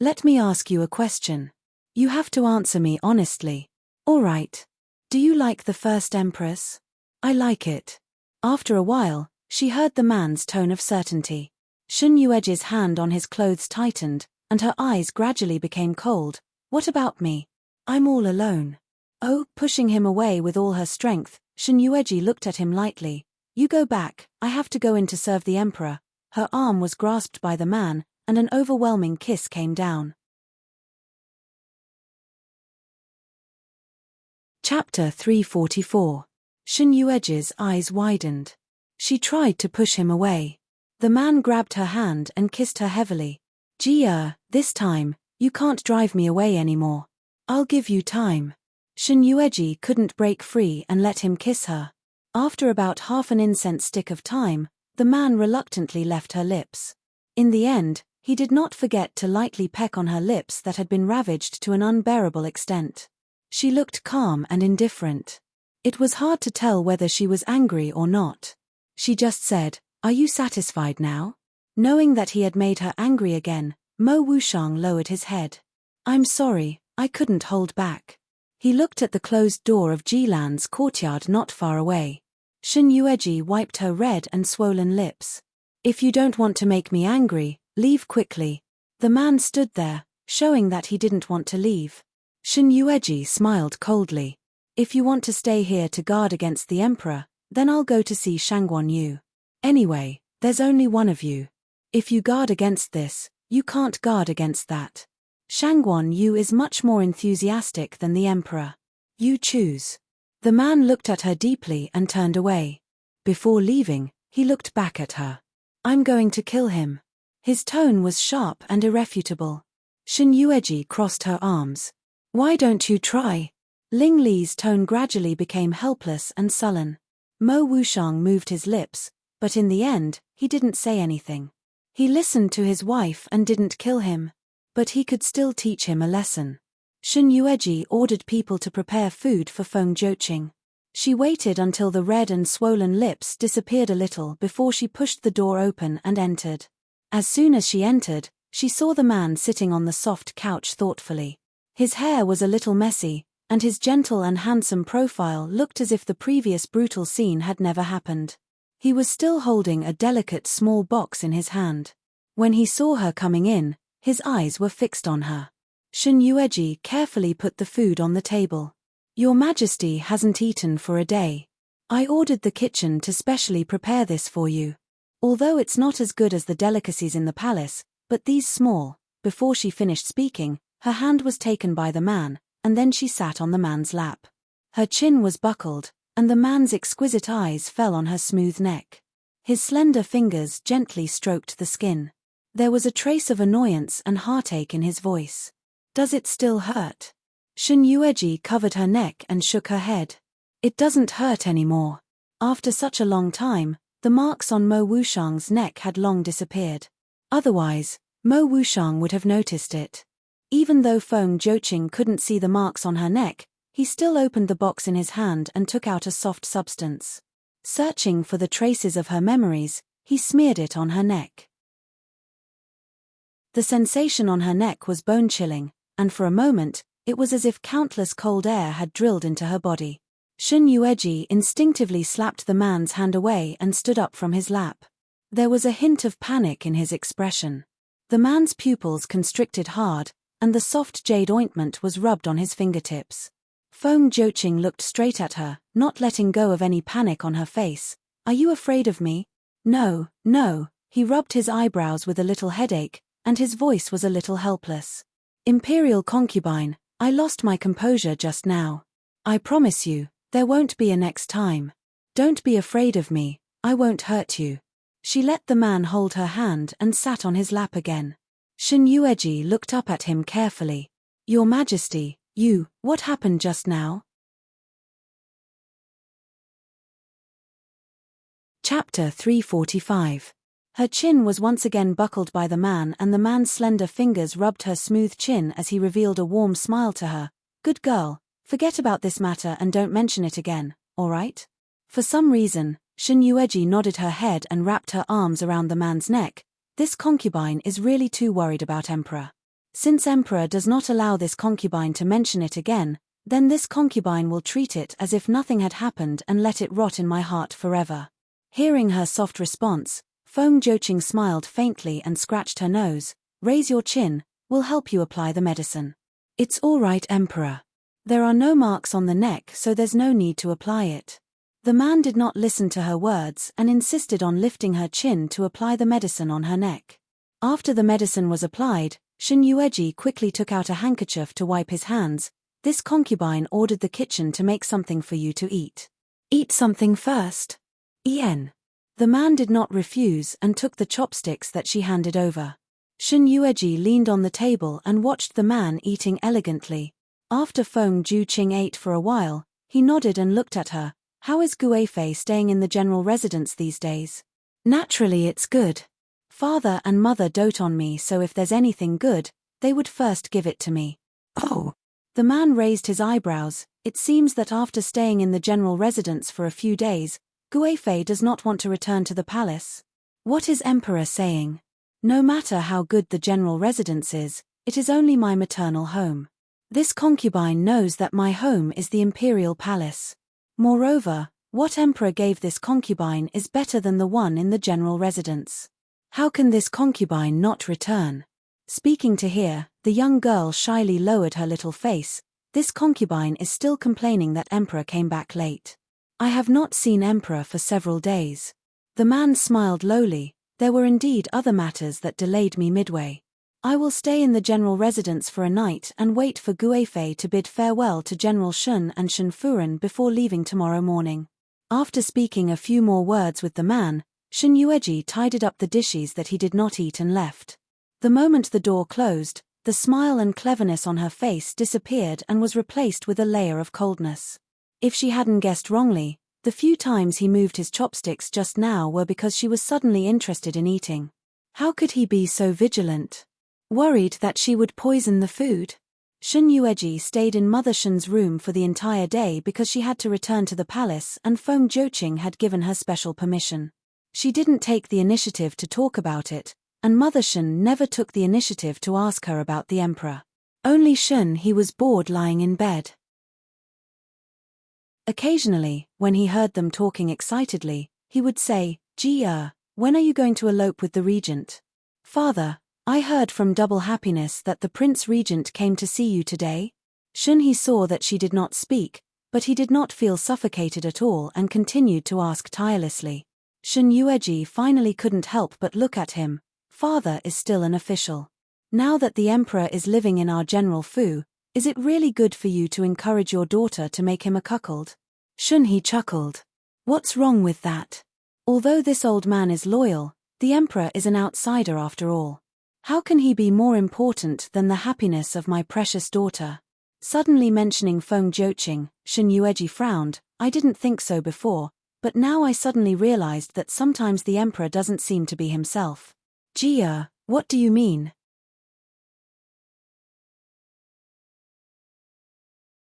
Let me ask you a question. You have to answer me honestly. All right. Do you like the first empress? I like it. After a while, she heard the man's tone of certainty. Shin Yueji's hand on his clothes tightened, and her eyes gradually became cold. What about me? I'm all alone. Oh, pushing him away with all her strength, Shin Yueji looked at him lightly. You go back, I have to go in to serve the emperor. Her arm was grasped by the man, and an overwhelming kiss came down. Chapter 344. Shin Yueji's eyes widened. She tried to push him away. The man grabbed her hand and kissed her heavily. This time, you can't drive me away anymore. I'll give you time. Shin Yueji couldn't break free and let him kiss her. After about half an incense stick of time, the man reluctantly left her lips. In the end, he did not forget to lightly peck on her lips that had been ravaged to an unbearable extent. She looked calm and indifferent. It was hard to tell whether she was angry or not. She just said, "Are you satisfied now?" Knowing that he had made her angry again, Mo Wushang lowered his head. "I'm sorry, I couldn't hold back." He looked at the closed door of Jilan's courtyard not far away. Shin Yueji wiped her red and swollen lips. "If you don't want to make me angry, leave quickly." The man stood there, showing that he didn't want to leave. Shin Yueji smiled coldly. "If you want to stay here to guard against the emperor, then I'll go to see Shangguan Yu. Anyway, there's only one of you. If you guard against this, you can't guard against that. Shangguan Yu is much more enthusiastic than the emperor. You choose." The man looked at her deeply and turned away. Before leaving, he looked back at her. "I'm going to kill him." His tone was sharp and irrefutable. Shin Yueji crossed her arms. "Why don't you try? Ling Li's tone gradually became helpless and sullen. Mo Wushang moved his lips, but in the end, he didn't say anything. He listened to his wife and didn't kill him. But he could still teach him a lesson. Shen Yueji ordered people to prepare food for Feng Jiuqing. She waited until the red and swollen lips disappeared a little before she pushed the door open and entered. As soon as she entered, she saw the man sitting on the soft couch thoughtfully. His hair was a little messy, and his gentle and handsome profile looked as if the previous brutal scene had never happened. He was still holding a delicate small box in his hand. When he saw her coming in, his eyes were fixed on her. Shen Yueji carefully put the food on the table. Your Majesty hasn't eaten for a day. I ordered the kitchen to specially prepare this for you. Although it's not as good as the delicacies in the palace, but these small. Before she finished speaking, her hand was taken by the man, and then she sat on the man's lap. Her chin was buckled, and the man's exquisite eyes fell on her smooth neck. His slender fingers gently stroked the skin. There was a trace of annoyance and heartache in his voice. Does it still hurt? Shen Yueji covered her neck and shook her head. It doesn't hurt anymore. After such a long time, the marks on Mo Wushang's neck had long disappeared. Otherwise, Mo Wushang would have noticed it. Even though Feng Jiuqing couldn't see the marks on her neck, he still opened the box in his hand and took out a soft substance. Searching for the traces of her memories, he smeared it on her neck. The sensation on her neck was bone-chilling, and for a moment, it was as if countless cold air had drilled into her body. Shen Yueji instinctively slapped the man's hand away and stood up from his lap. There was a hint of panic in his expression. The man's pupils constricted hard, and the soft jade ointment was rubbed on his fingertips. Feng Jiuqing looked straight at her, not letting go of any panic on her face. Are you afraid of me? No, no. He rubbed his eyebrows with a little headache, and his voice was a little helpless. Imperial concubine, I lost my composure just now. I promise you, there won't be a next time. Don't be afraid of me, I won't hurt you. She let the man hold her hand and sat on his lap again. Shen Yueji looked up at him carefully. Your Majesty, what happened just now? Chapter 345. Her chin was once again buckled by the man, and the man's slender fingers rubbed her smooth chin as he revealed a warm smile to her. Good girl, forget about this matter and don't mention it again, all right? For some reason, Shen Yueji nodded her head and wrapped her arms around the man's neck. This concubine is really too worried about Emperor. Since Emperor does not allow this concubine to mention it again, then this concubine will treat it as if nothing had happened and let it rot in my heart forever. Hearing her soft response, Feng Jiuqing smiled faintly and scratched her nose. Raise your chin, we'll help you apply the medicine. It's all right, Emperor. There are no marks on the neck, so there's no need to apply it. The man did not listen to her words and insisted on lifting her chin to apply the medicine on her neck. After the medicine was applied, Shen Yueji quickly took out a handkerchief to wipe his hands. This concubine ordered the kitchen to make something for you to eat. Eat something first. Ien. The man did not refuse and took the chopsticks that she handed over. Shen Yueji leaned on the table and watched the man eating elegantly. After Feng Jiuqing ate for a while, he nodded and looked at her. How is Guifei staying in the general residence these days? Naturally it's good. Father and mother dote on me, so if there's anything good, they would first give it to me. Oh. The man raised his eyebrows. It seems that after staying in the general residence for a few days, Guifei does not want to return to the palace. What is Emperor saying? No matter how good the general residence is, it is only my maternal home. This concubine knows that my home is the imperial palace. Moreover, what Emperor gave this concubine is better than the one in the general residence. How can this concubine not return? Speaking to hear, the young girl shyly lowered her little face. This concubine is still complaining that Emperor came back late. I have not seen Emperor for several days. The man smiled lowly. There were indeed other matters that delayed me midway. I will stay in the general residence for a night and wait for Guifei to bid farewell to General Shun and Shen Furen before leaving tomorrow morning. After speaking a few more words with the man, Shen Yueji tidied up the dishes that he did not eat and left. The moment the door closed, The smile and cleverness on her face disappeared and was replaced with a layer of coldness. If she hadn't guessed wrongly, the few times he moved his chopsticks just now were because she was suddenly interested in eating. How could he be so vigilant? Worried that she would poison the food? Shun Yueji stayed in Mother Shun's room for the entire day because she had to return to the palace and Feng Joqing had given her special permission. She didn't take the initiative to talk about it, and Mother Shun never took the initiative to ask her about the emperor. Only Shun he was bored lying in bed. Occasionally, when he heard them talking excitedly, he would say, "Ji when are you going to elope with the regent?" "Father, I heard from Double Happiness that the Prince Regent came to see you today." Shun he saw that she did not speak, but he did not feel suffocated at all and continued to ask tirelessly. Shun Yueji finally couldn't help but look at him. Father is still an official. Now that the emperor is living in our general fu, is it really good for you to encourage your daughter to make him a cuckold? Shun he chuckled. What's wrong with that? Although this old man is loyal, the emperor is an outsider after all. How can he be more important than the happiness of my precious daughter? Suddenly mentioning Feng Joqing, Shun Yueji frowned. I didn't think so before, but now I suddenly realized that sometimes the emperor doesn't seem to be himself. Jia, what do you mean?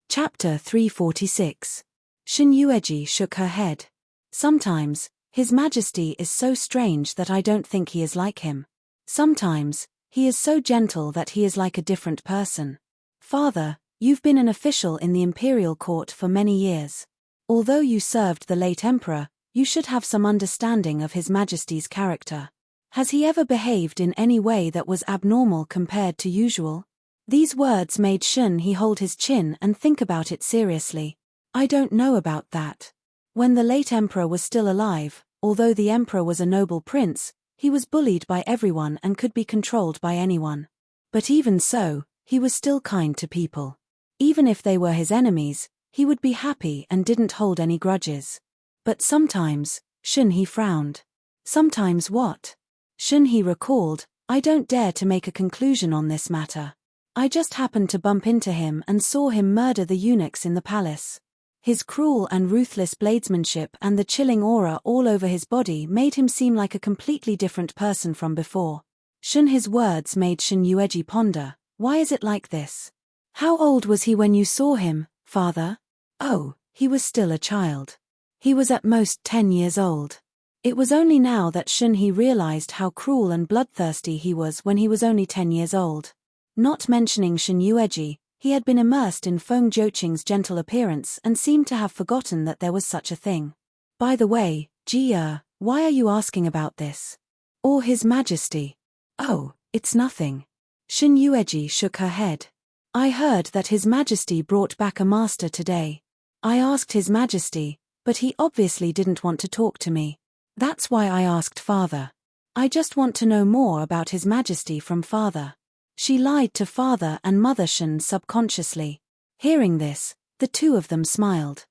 Chapter 346. Shun Yueji shook her head. Sometimes, His Majesty is so strange that I don't think he is like him. Sometimes, he is so gentle that he is like a different person. Father, you've been an official in the imperial court for many years. Although you served the late emperor, you should have some understanding of His Majesty's character. Has he ever behaved in any way that was abnormal compared to usual? These words made Shun he hold his chin and think about it seriously. I don't know about that. When the late emperor was still alive, although the emperor was a noble prince, he was bullied by everyone and could be controlled by anyone. But even so, he was still kind to people. Even if they were his enemies, he would be happy and didn't hold any grudges. But sometimes, Shun he frowned. Sometimes what? Shun he recalled, I don't dare to make a conclusion on this matter. I just happened to bump into him and saw him murder the eunuchs in the palace. His cruel and ruthless bladesmanship and the chilling aura all over his body made him seem like a completely different person from before. Shun his words made Shun Yueji ponder, why is it like this? How old was he when you saw him, father? Oh, he was still a child. He was at most 10 years old. It was only now that Shun he realized how cruel and bloodthirsty he was when he was only 10 years old. Not mentioning Shun Yueji, he had been immersed in Feng Joqing's gentle appearance and seemed to have forgotten that there was such a thing. By the way, Jia, why are you asking about this? Or His Majesty? Oh, it's nothing. Shun Yueji shook her head. I heard that His Majesty brought back a master today. I asked His Majesty, but he obviously didn't want to talk to me. That's why I asked father. I just want to know more about His Majesty from father. She lied to father and Mother Shun subconsciously. Hearing this, the two of them smiled.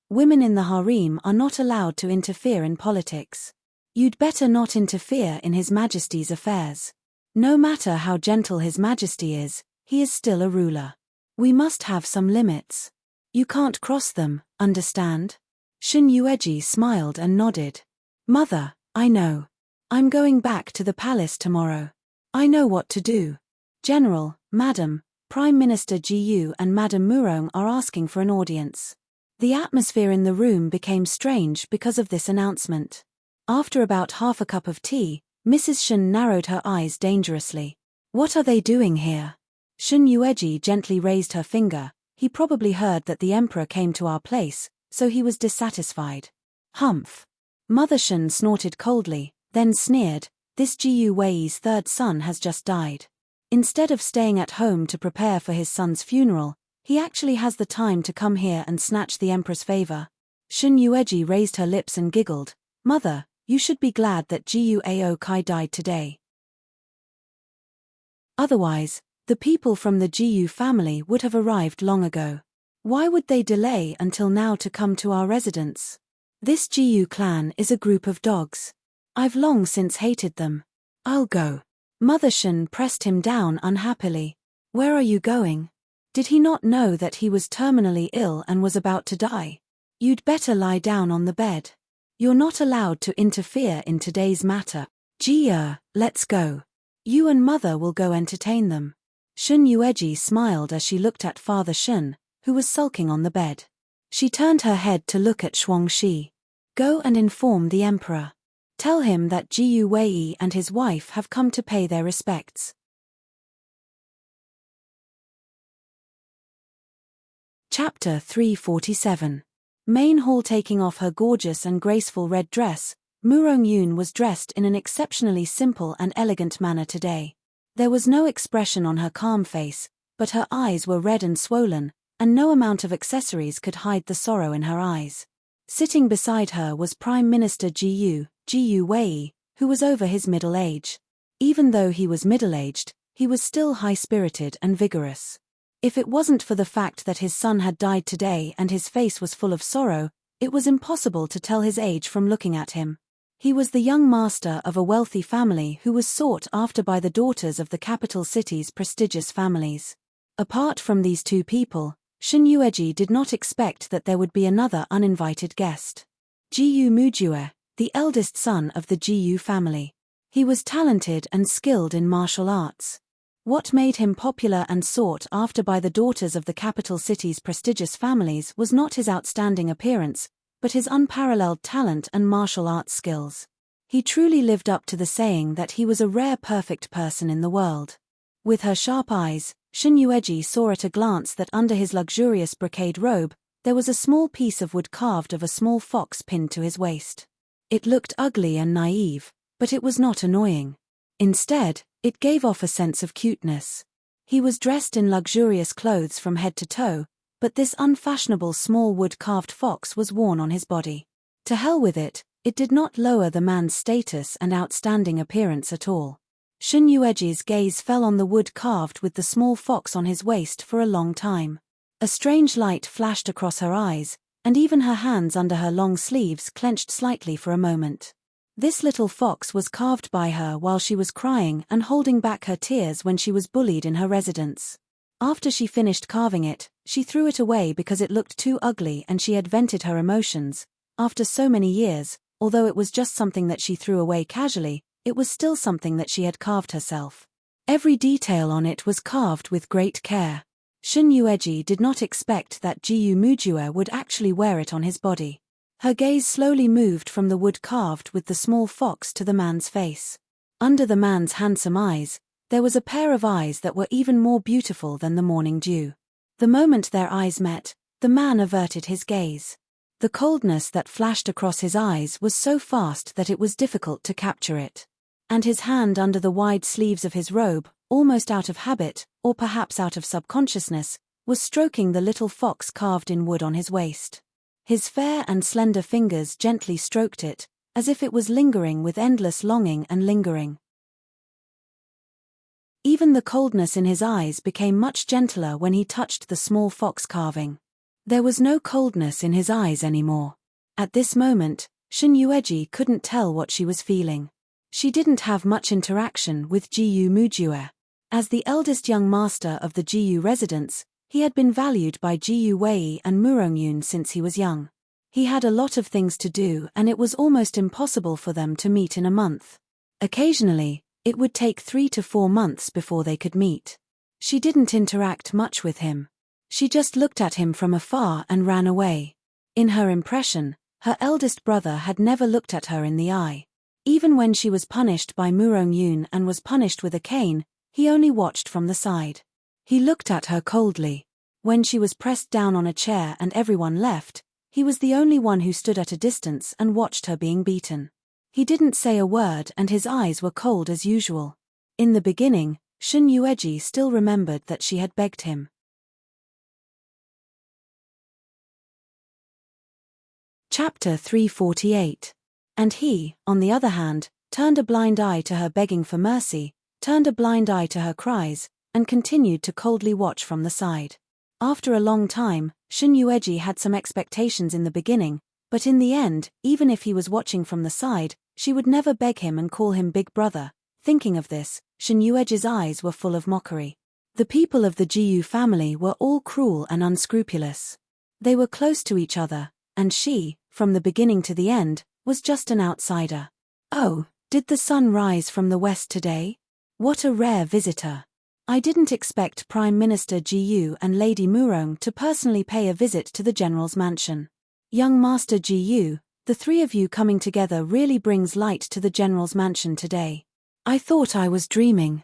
Women in the harem are not allowed to interfere in politics. You'd better not interfere in His Majesty's affairs. No matter how gentle His Majesty is, he is still a ruler. We must have some limits. You can't cross them, understand? Shun Yueji smiled and nodded. Mother, I know. I'm going back to the palace tomorrow. I know what to do. General, Madam, Prime Minister Jiyu and Madam Murong are asking for an audience. The atmosphere in the room became strange because of this announcement. After about half a cup of tea, Mrs. Shun narrowed her eyes dangerously. What are they doing here? Shun Yueji gently raised her finger. He probably heard that the emperor came to our place, so he was dissatisfied. Humph. Mother Shun snorted coldly, then sneered. This Jiyu Wei's third son has just died. Instead of staying at home to prepare for his son's funeral, he actually has the time to come here and snatch the emperor's favor. Shun Yueji raised her lips and giggled. Mother, you should be glad that Jiyu Ao Kai died today. Otherwise, the people from the Jiyu family would have arrived long ago. Why would they delay until now to come to our residence? This Jiyu clan is a group of dogs. I've long since hated them. I'll go. Mother Shen pressed him down unhappily. Where are you going? Did he not know that he was terminally ill and was about to die? You'd better lie down on the bed. You're not allowed to interfere in today's matter. Jia, let's go. You and Mother will go entertain them. Shun Yueji smiled as she looked at Father Shun, who was sulking on the bed. She turned her head to look at Shuangxi. Go and inform the emperor. Tell him that Jiyu Wei and his wife have come to pay their respects. Chapter 347. Main Hall. Taking off her gorgeous and graceful red dress, Murong Yun was dressed in an exceptionally simple and elegant manner today. There was no expression on her calm face, but her eyes were red and swollen, and no amount of accessories could hide the sorrow in her eyes. Sitting beside her was Prime Minister Jiyu Wei, who was over his middle age. Even though he was middle-aged, he was still high-spirited and vigorous. If it wasn't for the fact that his son had died today and his face was full of sorrow, it was impossible to tell his age from looking at him. He was the young master of a wealthy family who was sought after by the daughters of the capital city's prestigious families. Apart from these two people, Shin Yueji did not expect that there would be another uninvited guest. Jiyu Mujue, the eldest son of the Jiyu family. He was talented and skilled in martial arts. What made him popular and sought after by the daughters of the capital city's prestigious families was not his outstanding appearance, but his unparalleled talent and martial arts skills. He truly lived up to the saying that he was a rare perfect person in the world. With her sharp eyes, Shin Yueji saw at a glance that under his luxurious brocade robe, there was a small piece of wood carved of a small fox pinned to his waist. It looked ugly and naive, but it was not annoying. Instead, it gave off a sense of cuteness. He was dressed in luxurious clothes from head to toe, but this unfashionable small wood-carved fox was worn on his body. To hell with it, it did not lower the man's status and outstanding appearance at all. Shin Yueji's gaze fell on the wood carved with the small fox on his waist for a long time. A strange light flashed across her eyes, and even her hands under her long sleeves clenched slightly for a moment. This little fox was carved by her while she was crying and holding back her tears when she was bullied in her residence. After she finished carving it, she threw it away because it looked too ugly and she had vented her emotions. After so many years, although it was just something that she threw away casually, it was still something that she had carved herself. Every detail on it was carved with great care. Shin Yueji did not expect that Jiyu Mujue would actually wear it on his body. Her gaze slowly moved from the wood carved with the small fox to the man's face. Under the man's handsome eyes, there was a pair of eyes that were even more beautiful than the morning dew. The moment their eyes met, the man averted his gaze. The coldness that flashed across his eyes was so fast that it was difficult to capture it. And his hand under the wide sleeves of his robe, almost out of habit, or perhaps out of subconsciousness, was stroking the little fox carved in wood on his waist. His fair and slender fingers gently stroked it, as if it was lingering with endless longing and lingering. Even the coldness in his eyes became much gentler when he touched the small fox carving. There was no coldness in his eyes anymore. At this moment, Shin Yueji couldn't tell what she was feeling. She didn't have much interaction with Jiyu Mujue. As the eldest young master of the Jiyu residence, he had been valued by Jiyu Wei and Murongyun since he was young. He had a lot of things to do and it was almost impossible for them to meet in a month. Occasionally, it would take 3 to 4 months before they could meet. She didn't interact much with him. She just looked at him from afar and ran away. In her impression, her eldest brother had never looked at her in the eye. Even when she was punished by Murongyun and was punished with a cane, he only watched from the side. He looked at her coldly. When she was pressed down on a chair and everyone left, he was the only one who stood at a distance and watched her being beaten. He didn't say a word and his eyes were cold as usual. In the beginning, Shin Yueji still remembered that she had begged him. Chapter 348. And he, on the other hand, turned a blind eye to her begging for mercy, turned a blind eye to her cries, and continued to coldly watch from the side. After a long time, Shin Yueji had some expectations in the beginning, but in the end, even if he was watching from the side, she would never beg him and call him big brother. Thinking of this, Shen Yueji's eyes were full of mockery. The people of the Jiyu family were all cruel and unscrupulous. They were close to each other, and she, from the beginning to the end, was just an outsider. Oh, did the sun rise from the west today? What a rare visitor. I didn't expect Prime Minister Jiyu and Lady Murong to personally pay a visit to the General's mansion. Young Master Jiyu, the three of you coming together really brings light to the General's mansion today. I thought I was dreaming.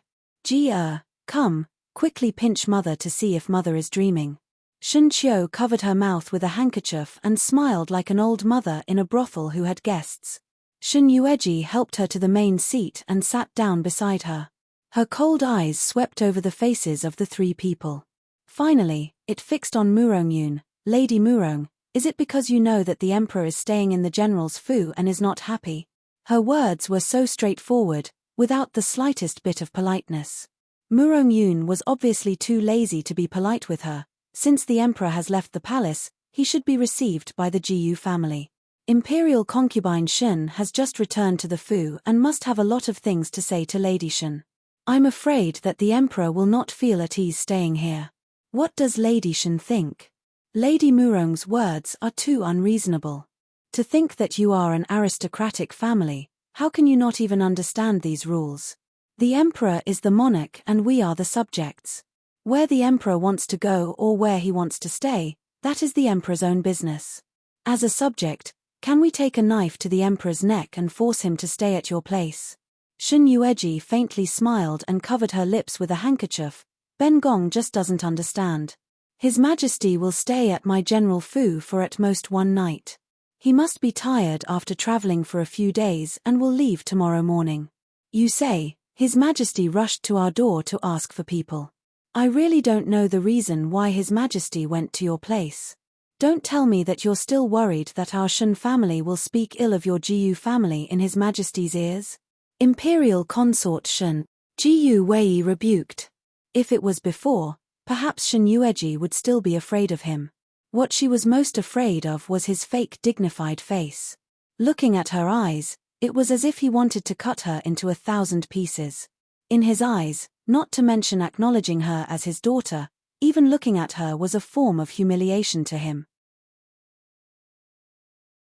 Come, quickly pinch Mother to see if Mother is dreaming. Shun Qiu covered her mouth with a handkerchief and smiled like an old mother in a brothel who had guests. Shun Yueji helped her to the main seat and sat down beside her. Her cold eyes swept over the faces of the three people. Finally, it fixed on Murong Yun. Lady Murong, is it because you know that the Emperor is staying in the General's fu and is not happy? Her words were so straightforward, without the slightest bit of politeness. Murong Yun was obviously too lazy to be polite with her. Since the Emperor has left the palace, he should be received by the Jiyu family. Imperial concubine Shen has just returned to the fu and must have a lot of things to say to Lady Shen. I'm afraid that the Emperor will not feel at ease staying here. What does Lady Shen think? Lady Murong's words are too unreasonable. To think that you are an aristocratic family, how can you not even understand these rules? The Emperor is the monarch and we are the subjects. Where the Emperor wants to go or where he wants to stay, that is the Emperor's own business. As a subject, can we take a knife to the Emperor's neck and force him to stay at your place? Shun Yueji faintly smiled and covered her lips with a handkerchief. Ben Gong just doesn't understand. His Majesty will stay at my General Fu for at most one night. He must be tired after traveling for a few days and will leave tomorrow morning. You say, His Majesty rushed to our door to ask for people. I really don't know the reason why His Majesty went to your place. Don't tell me that you're still worried that our Shun family will speak ill of your Jiyu family in His Majesty's ears? Imperial Consort Shun, Jiyu Wei rebuked. If it was before, perhaps Shun Yueji would still be afraid of him. What she was most afraid of was his fake dignified face. Looking at her eyes, it was as if he wanted to cut her into 1,000 pieces. In his eyes, not to mention acknowledging her as his daughter, even looking at her was a form of humiliation to him.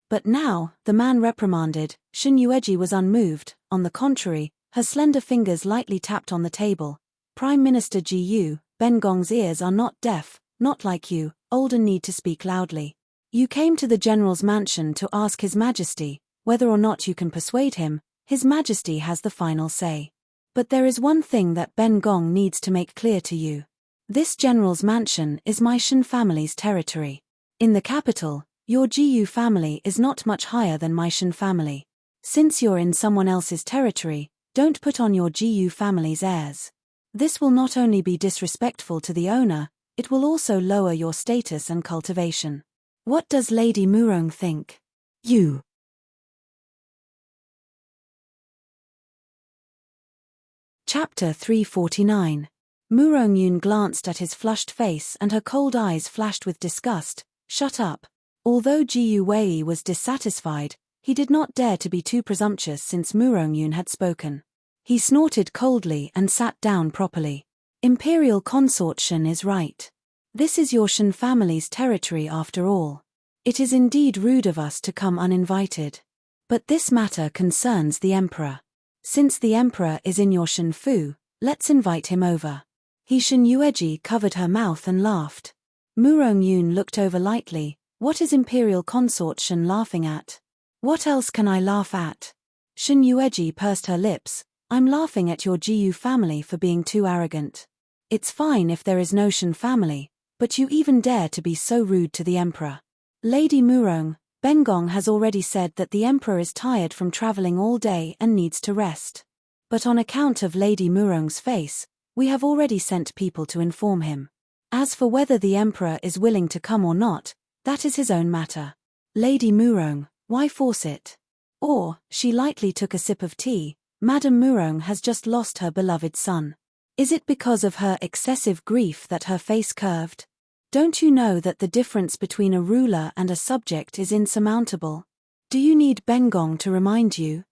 But now, the man reprimanded, Shun Yueji was unmoved. On the contrary, her slender fingers lightly tapped on the table. Prime Minister Jiyu, Ben Gong's ears are not deaf, not like you, old and need to speak loudly. You came to the General's mansion to ask His Majesty, whether or not you can persuade him, His Majesty has the final say. But there is one thing that Ben Gong needs to make clear to you. This General's mansion is my Shen family's territory. In the capital, your Jiyu family is not much higher than my Shen family. Since you're in someone else's territory, don't put on your Jiyu family's airs. This will not only be disrespectful to the owner, it will also lower your status and cultivation. What does Lady Murong think? You. Chapter 349. Murong Yun glanced at his flushed face and her cold eyes flashed with disgust. Shut up. Although Jiyu Wei was dissatisfied, he did not dare to be too presumptuous since Murong Yun had spoken. He snorted coldly and sat down properly. Imperial Consort Shen is right. This is your Shen family's territory after all. It is indeed rude of us to come uninvited. But this matter concerns the Emperor. Since the Emperor is in your Shen fu, let's invite him over. Shun Yueji covered her mouth and laughed. Murong Yun looked over lightly. What is Imperial Consort Shen laughing at? What else can I laugh at? Shun Yueji pursed her lips. I'm laughing at your Jiyu family for being too arrogant. It's fine if there is no Shen family, but you even dare to be so rude to the Emperor. Lady Murong, Ben Gong has already said that the Emperor is tired from traveling all day and needs to rest. But on account of Lady Murong's face, we have already sent people to inform him. As for whether the Emperor is willing to come or not, that is his own matter. Lady Murong, why force it? Or, she lightly took a sip of tea, Madame Murong has just lost her beloved son. Is it because of her excessive grief that her face curved? Don't you know that the difference between a ruler and a subject is insurmountable? Do you need Ben Gong to remind you?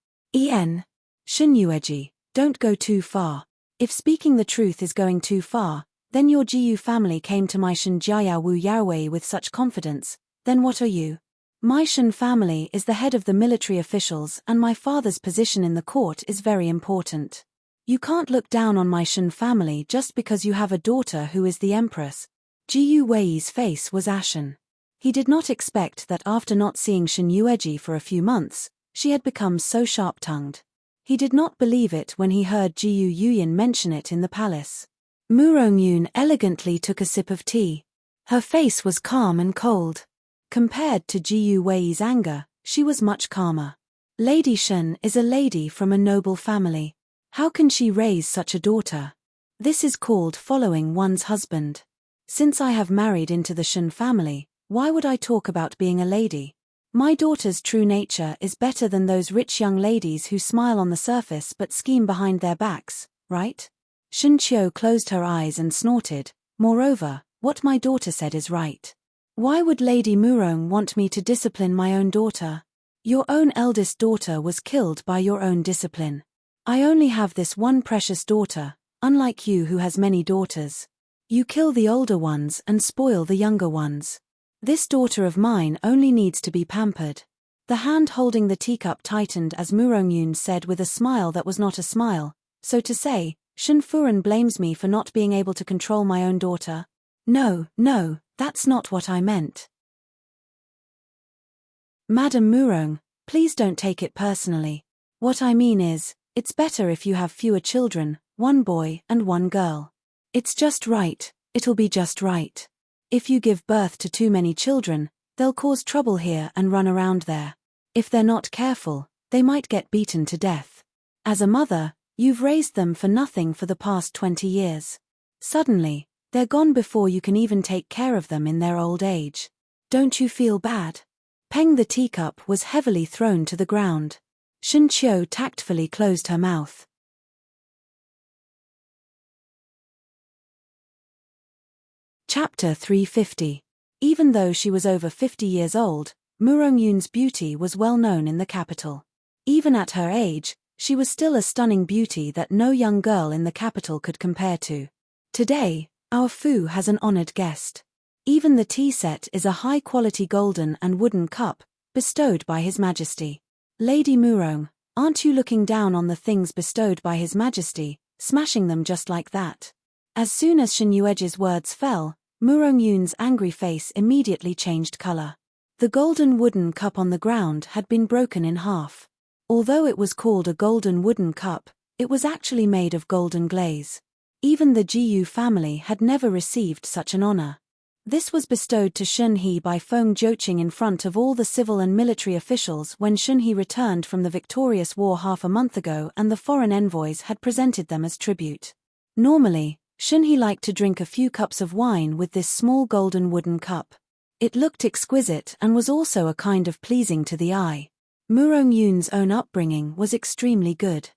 Shun Yueji, don't go too far. If speaking the truth is going too far, then your Jiyu family came to my Shen Jiaya Wu Yaowei with such confidence, then what are you? My Shen family is the head of the military officials and my father's position in the court is very important. You can't look down on my Shen family just because you have a daughter who is the empress. Jiyu Wei's face was ashen. He did not expect that after not seeing Shen Yueji for a few months, she had become so sharp-tongued. He did not believe it when he heard Jiyu Yuyin mention it in the palace. Mu Rongyun elegantly took a sip of tea. Her face was calm and cold. Compared to Jiyu Wei's anger, she was much calmer. Lady Shen is a lady from a noble family. How can she raise such a daughter? This is called following one's husband. Since I have married into the Shen family, why would I talk about being a lady? My daughter's true nature is better than those rich young ladies who smile on the surface but scheme behind their backs, right? Shen Qiu closed her eyes and snorted. Moreover, what my daughter said is right. Why would Lady Murong want me to discipline my own daughter? Your own eldest daughter was killed by your own discipline. I only have this one precious daughter, unlike you who has many daughters. You kill the older ones and spoil the younger ones. This daughter of mine only needs to be pampered. The hand holding the teacup tightened as Mu Rongyun said with a smile that was not a smile, so to say, Shen Furen blames me for not being able to control my own daughter. No, that's not what I meant. Madam Murong, please don't take it personally. What I mean is, it's better if you have fewer children, one boy and one girl. It's just right, it'll be just right. If you give birth to too many children, they'll cause trouble here and run around there. If they're not careful, they might get beaten to death. As a mother, you've raised them for nothing for the past 20 years. Suddenly, they're gone before you can even take care of them in their old age. Don't you feel bad? Peng the teacup was heavily thrown to the ground. Shen Qiu tactfully closed her mouth. Chapter 350. Even though she was over 50 years old, Mu Rongyun's beauty was well known in the capital. Even at her age, she was still a stunning beauty that no young girl in the capital could compare to. Today, our Fu has an honored guest. Even the tea set is a high-quality golden and wooden cup, bestowed by His Majesty. Lady Murong, aren't you looking down on the things bestowed by His Majesty, smashing them just like that? As soon as Shen Yueji's words fell, Mu Rongyun's angry face immediately changed color. The golden wooden cup on the ground had been broken in half. Although it was called a golden wooden cup, it was actually made of golden glaze. Even the Jiyu family had never received such an honor. This was bestowed to Shen He by Feng Jiuqing in front of all the civil and military officials when Shen He returned from the victorious war half a month ago and the foreign envoys had presented them as tribute. Normally, Shen He liked to drink a few cups of wine with this small golden wooden cup. It looked exquisite and was also a kind of pleasing to the eye. Mu Rongyun's own upbringing was extremely good.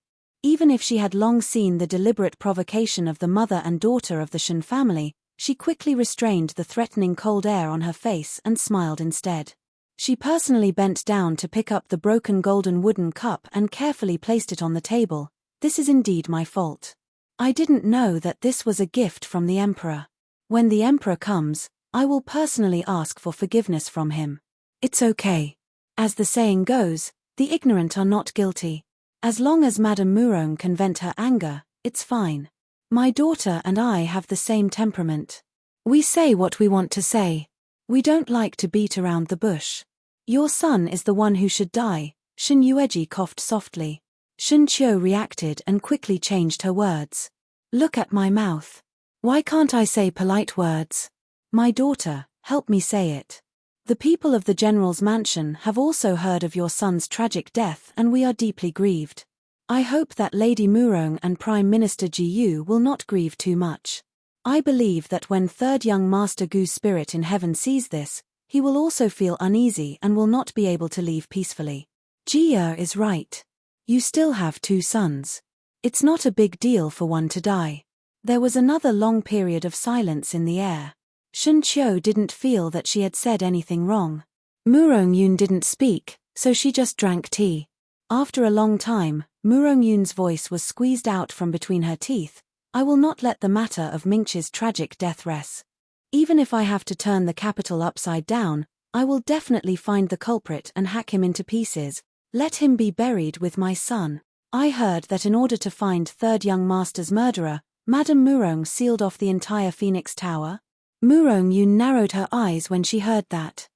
Even if she had long seen the deliberate provocation of the mother and daughter of the Shen family, she quickly restrained the threatening cold air on her face and smiled instead. She personally bent down to pick up the broken golden wooden cup and carefully placed it on the table. This is indeed my fault. I didn't know that this was a gift from the Emperor. When the Emperor comes, I will personally ask for forgiveness from him. It's okay. As the saying goes, the ignorant are not guilty. As long as Madame Murong can vent her anger, it's fine. My daughter and I have the same temperament. We say what we want to say. We don't like to beat around the bush. Your son is the one who should die. Shen Yueji coughed softly. Shen Qiu reacted and quickly changed her words. Look at my mouth. Why can't I say polite words? My daughter, help me say it. The people of the general's mansion have also heard of your son's tragic death and we are deeply grieved. I hope that Lady Murong and Prime Minister Ji Yu will not grieve too much. I believe that when third young Master Gu's spirit in heaven sees this, he will also feel uneasy and will not be able to leave peacefully. Ji Yi is right. You still have 2 sons. It's not a big deal for one to die. There was another long period of silence in the air. Shen Qiu didn't feel that she had said anything wrong. Mu Rongyun didn't speak, so she just drank tea. After a long time, Mu Rongyun's voice was squeezed out from between her teeth. I will not let the matter of Minch's tragic death rest. Even if I have to turn the capital upside down, I will definitely find the culprit and hack him into pieces. Let him be buried with my son. I heard that in order to find third young master's murderer, Madame Murong sealed off the entire Phoenix Tower. Murong Yun narrowed her eyes when she heard that.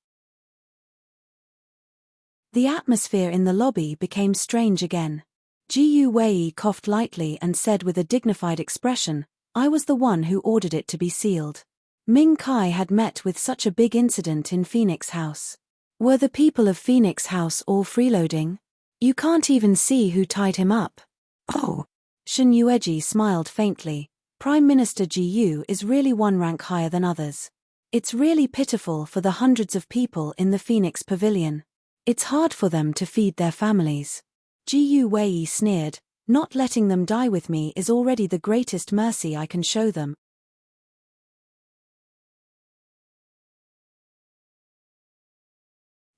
The atmosphere in the lobby became strange again. Jiyu Wei coughed lightly and said with a dignified expression, I was the one who ordered it to be sealed. Ming Kai had met with such a big incident in Phoenix House. Were the people of Phoenix House all freeloading? You can't even see who tied him up. Oh. Shen Yueji smiled faintly. Prime Minister Jiyu is really one rank higher than others. It's really pitiful for the hundreds of people in the Phoenix Pavilion. It's hard for them to feed their families. Jiyu Wei sneered, not letting them die with me is already the greatest mercy I can show them.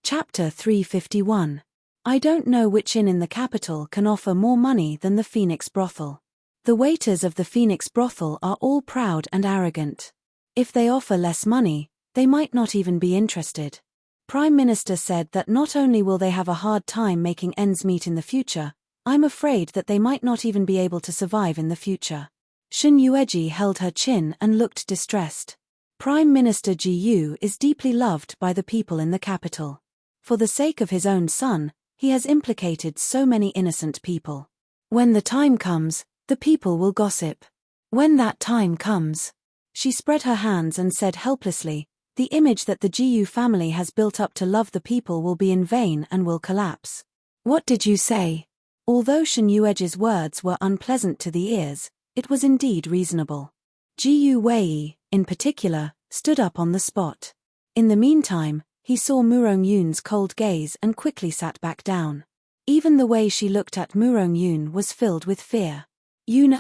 Chapter 351. I don't know which inn in the capital can offer more money than the Phoenix Brothel. The waiters of the Phoenix Brothel are all proud and arrogant. If they offer less money, they might not even be interested. Prime Minister said that not only will they have a hard time making ends meet in the future, I'm afraid that they might not even be able to survive in the future. Shen Yueji held her chin and looked distressed. Prime Minister Ji Yu is deeply loved by the people in the capital. For the sake of his own son, he has implicated so many innocent people. When the time comes, the people will gossip. When that time comes. She spread her hands and said helplessly, the image that the Jiyu family has built up to love the people will be in vain and will collapse. What did you say? Although Shen Yueji's words were unpleasant to the ears, it was indeed reasonable. Jiyu Wei, in particular, stood up on the spot. In the meantime, he saw Murong Yun's cold gaze and quickly sat back down. Even the way she looked at Murong Yun was filled with fear. Yun,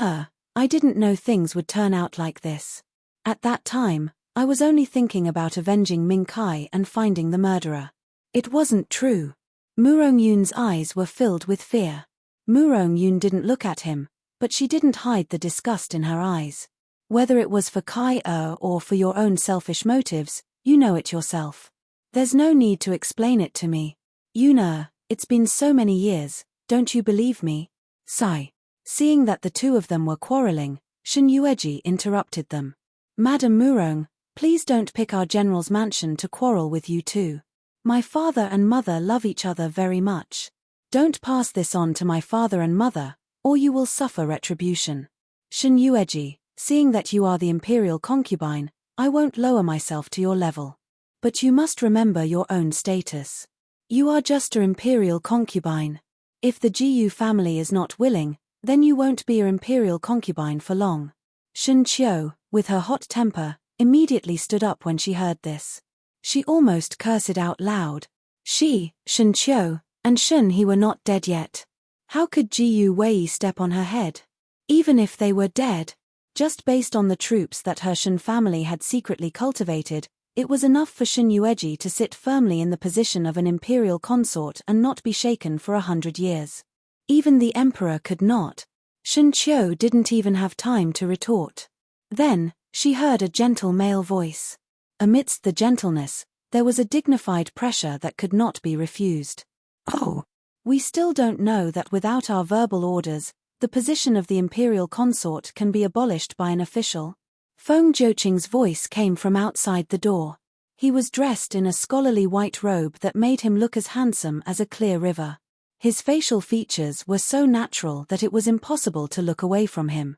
I didn't know things would turn out like this. At that time, I was only thinking about avenging Ming Kai and finding the murderer. It wasn't true. Murong Yun's eyes were filled with fear. Murong Yun didn't look at him, but she didn't hide the disgust in her eyes. Whether it was for Kai or for your own selfish motives, you know it yourself. There's no need to explain it to me. Yun, it's been so many years, don't you believe me? Sigh. Seeing that the two of them were quarreling, Shen Yueji interrupted them. Madame Murong, please don't pick our general's mansion to quarrel with you two. My father and mother love each other very much. Don't pass this on to my father and mother, or you will suffer retribution. Shen Yueji, seeing that you are the imperial concubine, I won't lower myself to your level. But you must remember your own status. You are just an imperial concubine. If the Jiyu family is not willing, then you won't be an imperial concubine for long. Shen Qiu, with her hot temper, immediately stood up when she heard this. She almost cursed out loud. She, Shen Qiu, and Shen He were not dead yet. How could Jiyu Wei step on her head? Even if they were dead, just based on the troops that her Shen family had secretly cultivated, it was enough for Shen Yueji to sit firmly in the position of an imperial consort and not be shaken for 100 years. Even the emperor could not. Shen Qiu didn't even have time to retort. Then, she heard a gentle male voice. Amidst the gentleness, there was a dignified pressure that could not be refused. Oh, we still don't know that without our verbal orders, the position of the imperial consort can be abolished by an official. Feng Jiuqing's voice came from outside the door. He was dressed in a scholarly white robe that made him look as handsome as a clear river. His facial features were so natural that it was impossible to look away from him.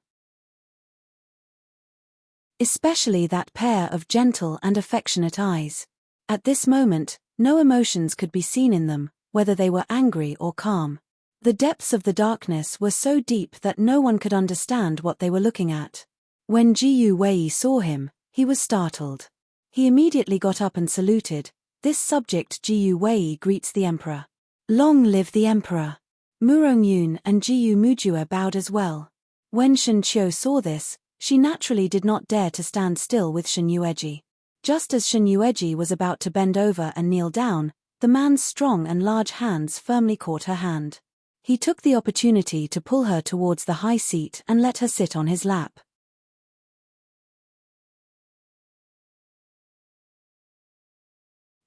Especially that pair of gentle and affectionate eyes. At this moment, no emotions could be seen in them, whether they were angry or calm. The depths of the darkness were so deep that no one could understand what they were looking at. When Jiyu Wei saw him, he was startled. He immediately got up and saluted. This subject Jiyu Wei greets the emperor. Long live the emperor. Murong Yun and Jiyu Mujua bowed as well. When Shen Qiu saw this, she naturally did not dare to stand still with Shen Yueji. Just as Shen Yueji was about to bend over and kneel down, the man's strong and large hands firmly caught her hand. He took the opportunity to pull her towards the high seat and let her sit on his lap.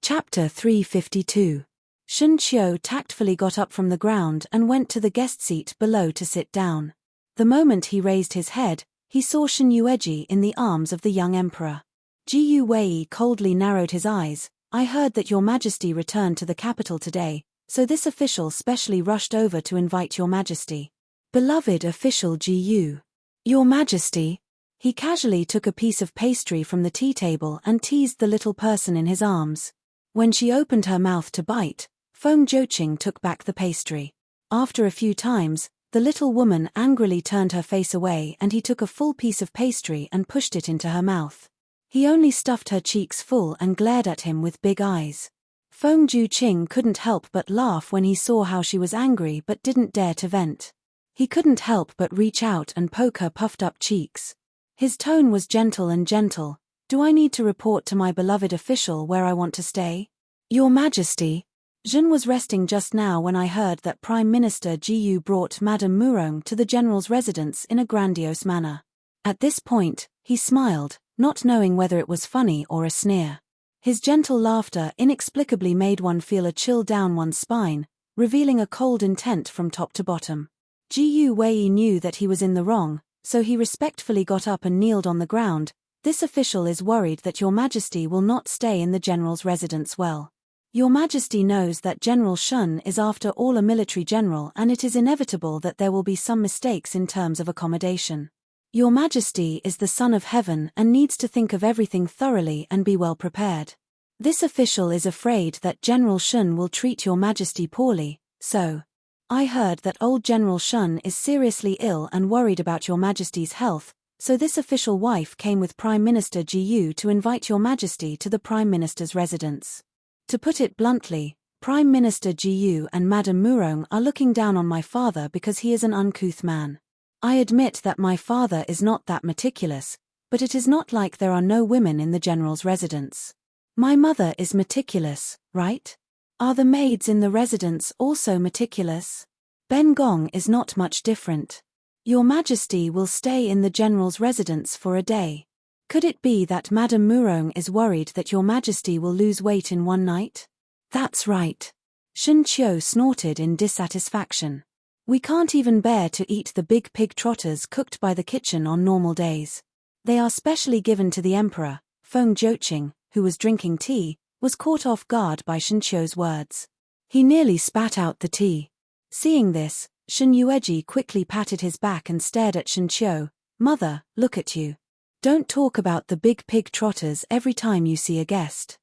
Chapter 352. Shun Qiu tactfully got up from the ground and went to the guest seat below to sit down. The moment he raised his head, he saw Shen Yueji in the arms of the young emperor. Ji Wei coldly narrowed his eyes. I heard that your majesty returned to the capital today, so this official specially rushed over to invite your majesty. Beloved official Ji Yu. Your majesty. He casually took a piece of pastry from the tea table and teased the little person in his arms. When she opened her mouth to bite, Feng Zhouqing took back the pastry. After a few times, the little woman angrily turned her face away and he took a full piece of pastry and pushed it into her mouth. He only stuffed her cheeks full and glared at him with big eyes. Feng Zhouqing couldn't help but laugh when he saw how she was angry but didn't dare to vent. He couldn't help but reach out and poke her puffed-up cheeks. His tone was gentle and gentle. Do I need to report to my beloved official where I want to stay? Your Majesty. Jin was resting just now when I heard that Prime Minister Ji Yu brought Madame Murong to the general's residence in a grandiose manner. At this point, he smiled, not knowing whether it was funny or a sneer. His gentle laughter inexplicably made one feel a chill down one's spine, revealing a cold intent from top to bottom. Ji Wei knew that he was in the wrong, so he respectfully got up and kneeled on the ground. This official is worried that your majesty will not stay in the general's residence well. Your majesty knows that General Shun is after all a military general and it is inevitable that there will be some mistakes in terms of accommodation. Your majesty is the son of heaven and needs to think of everything thoroughly and be well prepared. This official is afraid that General Shun will treat your majesty poorly, so. I heard that old General Shun is seriously ill and worried about your majesty's health, so this official wife came with Prime Minister Ji Yu to invite your majesty to the Prime Minister's residence. To put it bluntly, Prime Minister Ji Yu and Madame Murong are looking down on my father because he is an uncouth man. I admit that my father is not that meticulous, but it is not like there are no women in the general's residence. My mother is meticulous, right? Are the maids in the residence also meticulous? Ben Gong is not much different. Your Majesty will stay in the general's residence for a day. Could it be that Madame Murong is worried that your Majesty will lose weight in one night? That's right. Shun Qiu snorted in dissatisfaction. We can't even bear to eat the big pig trotters cooked by the kitchen on normal days. They are specially given to the emperor. Feng Zhouqing, who was drinking tea, was caught off guard by Shun Qiu's words. He nearly spat out the tea. Seeing this, Shen Yueji quickly patted his back and stared at Shun Qiu. Mother, look at you. Don't talk about the big pig trotters every time you see a guest.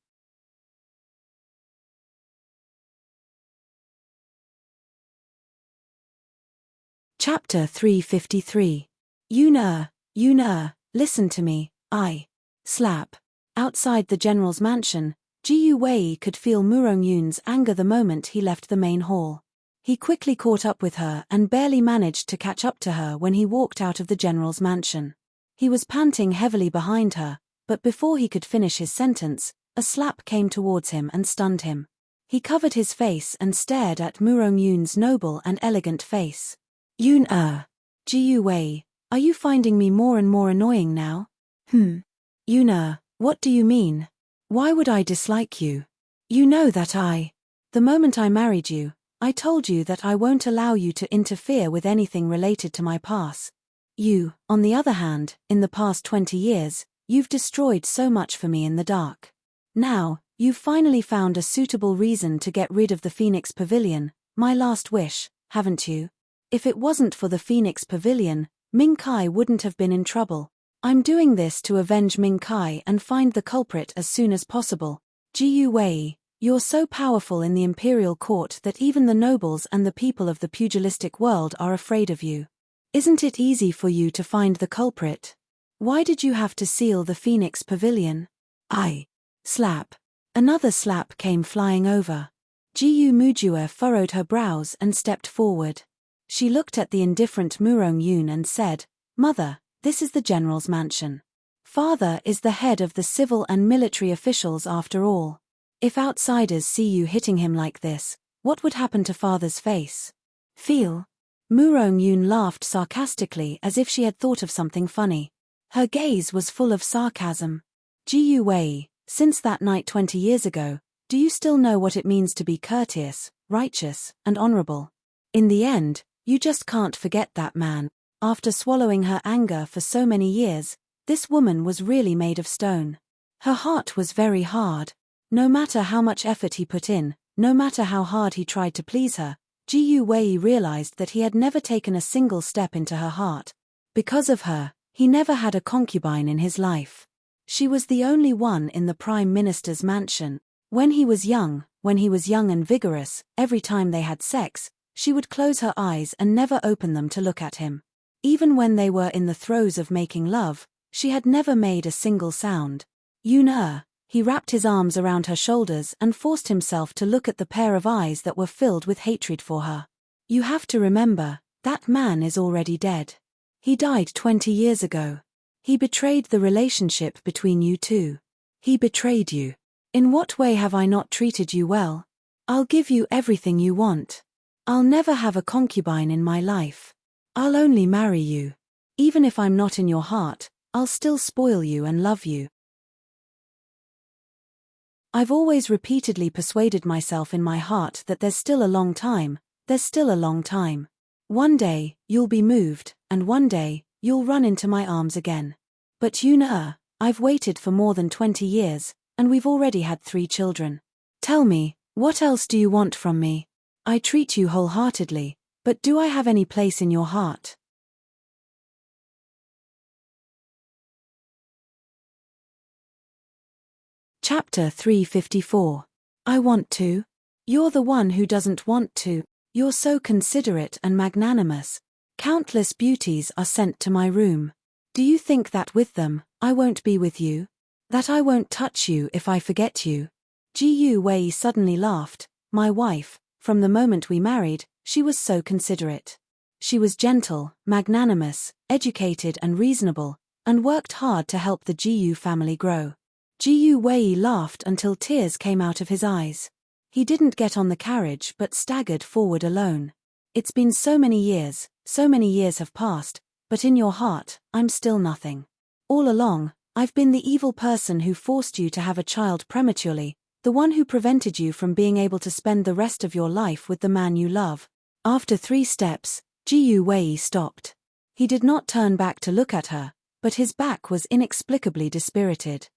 Chapter 353. Yuna, listen to me, I. Slap. Outside the general's mansion, Ji Wei could feel Murong Yun's anger the moment he left the main hall. He quickly caught up with her and barely managed to catch up to her when he walked out of the general's mansion. He was panting heavily behind her, but before he could finish his sentence, a slap came towards him and stunned him. He covered his face and stared at Murong Yun's noble and elegant face. Yun Ji Wei, are you finding me more and more annoying now? Yun, what do you mean? Why would I dislike you? You know that the moment I married you, I told you that I won't allow you to interfere with anything related to my past. You, on the other hand, in the past 20 years, you've destroyed so much for me in the dark. Now, you've finally found a suitable reason to get rid of the Phoenix Pavilion, my last wish, haven't you? If it wasn't for the Phoenix Pavilion, Ming Kai wouldn't have been in trouble. I'm doing this to avenge Ming Kai and find the culprit as soon as possible. Ji Wei, you're so powerful in the imperial court that even the nobles and the people of the pugilistic world are afraid of you. Isn't it easy for you to find the culprit? Why did you have to seal the Phoenix Pavilion? Slap. Another slap came flying over. Ji Mujue furrowed her brows and stepped forward. She looked at the indifferent Murong Yun and said, Mother, this is the general's mansion. Father is the head of the civil and military officials after all. If outsiders see you hitting him like this, what would happen to father's face? Feel? Murong Yun laughed sarcastically as if she had thought of something funny. Her gaze was full of sarcasm. Ji Wei, since that night 20 years ago, Do you still know what it means to be courteous, righteous, and honorable? In the end, you just can't forget that man. After swallowing her anger for so many years, this woman was really made of stone. Her heart was very hard. No matter how much effort he put in, no matter how hard he tried to please her, Ji Wei realized that he had never taken a single step into her heart. Because of her, he never had a concubine in his life. She was the only one in the Prime Minister's mansion. When he was young and vigorous, every time they had sex, she would close her eyes and never open them to look at him. Even when they were in the throes of making love, she had never made a single sound. He wrapped his arms around her shoulders and forced himself to look at the pair of eyes that were filled with hatred for her. You have to remember, that man is already dead. He died 20 years ago. He betrayed the relationship between you two. He betrayed you. In what way have I not treated you well? I'll give you everything you want. I'll never have a concubine in my life. I'll only marry you. Even if I'm not in your heart, I'll still spoil you and love you. I've always repeatedly persuaded myself in my heart that there's still a long time. One day, you'll be moved, and one day, you'll run into my arms again. But I've waited for more than 20 years, and we've already had 3 children. Tell me, what else do you want from me? I treat you wholeheartedly, but do I have any place in your heart? Chapter 354. I want to. You're the one who doesn't want to. You're so considerate and magnanimous. Countless beauties are sent to my room. Do you think that with them, I won't be with you? That I won't touch you if I forget you? Ji Wei suddenly laughed. My wife, from the moment we married, she was so considerate. She was gentle, magnanimous, educated and reasonable, and worked hard to help the Ji family grow. Ji Wei laughed until tears came out of his eyes. He didn't get on the carriage but staggered forward alone. It's been so many years have passed, but in your heart, I'm still nothing. All along, I've been the evil person who forced you to have a child prematurely, the one who prevented you from being able to spend the rest of your life with the man you love. After 3 steps, Ji Wei stopped. He did not turn back to look at her, but his back was inexplicably dispirited.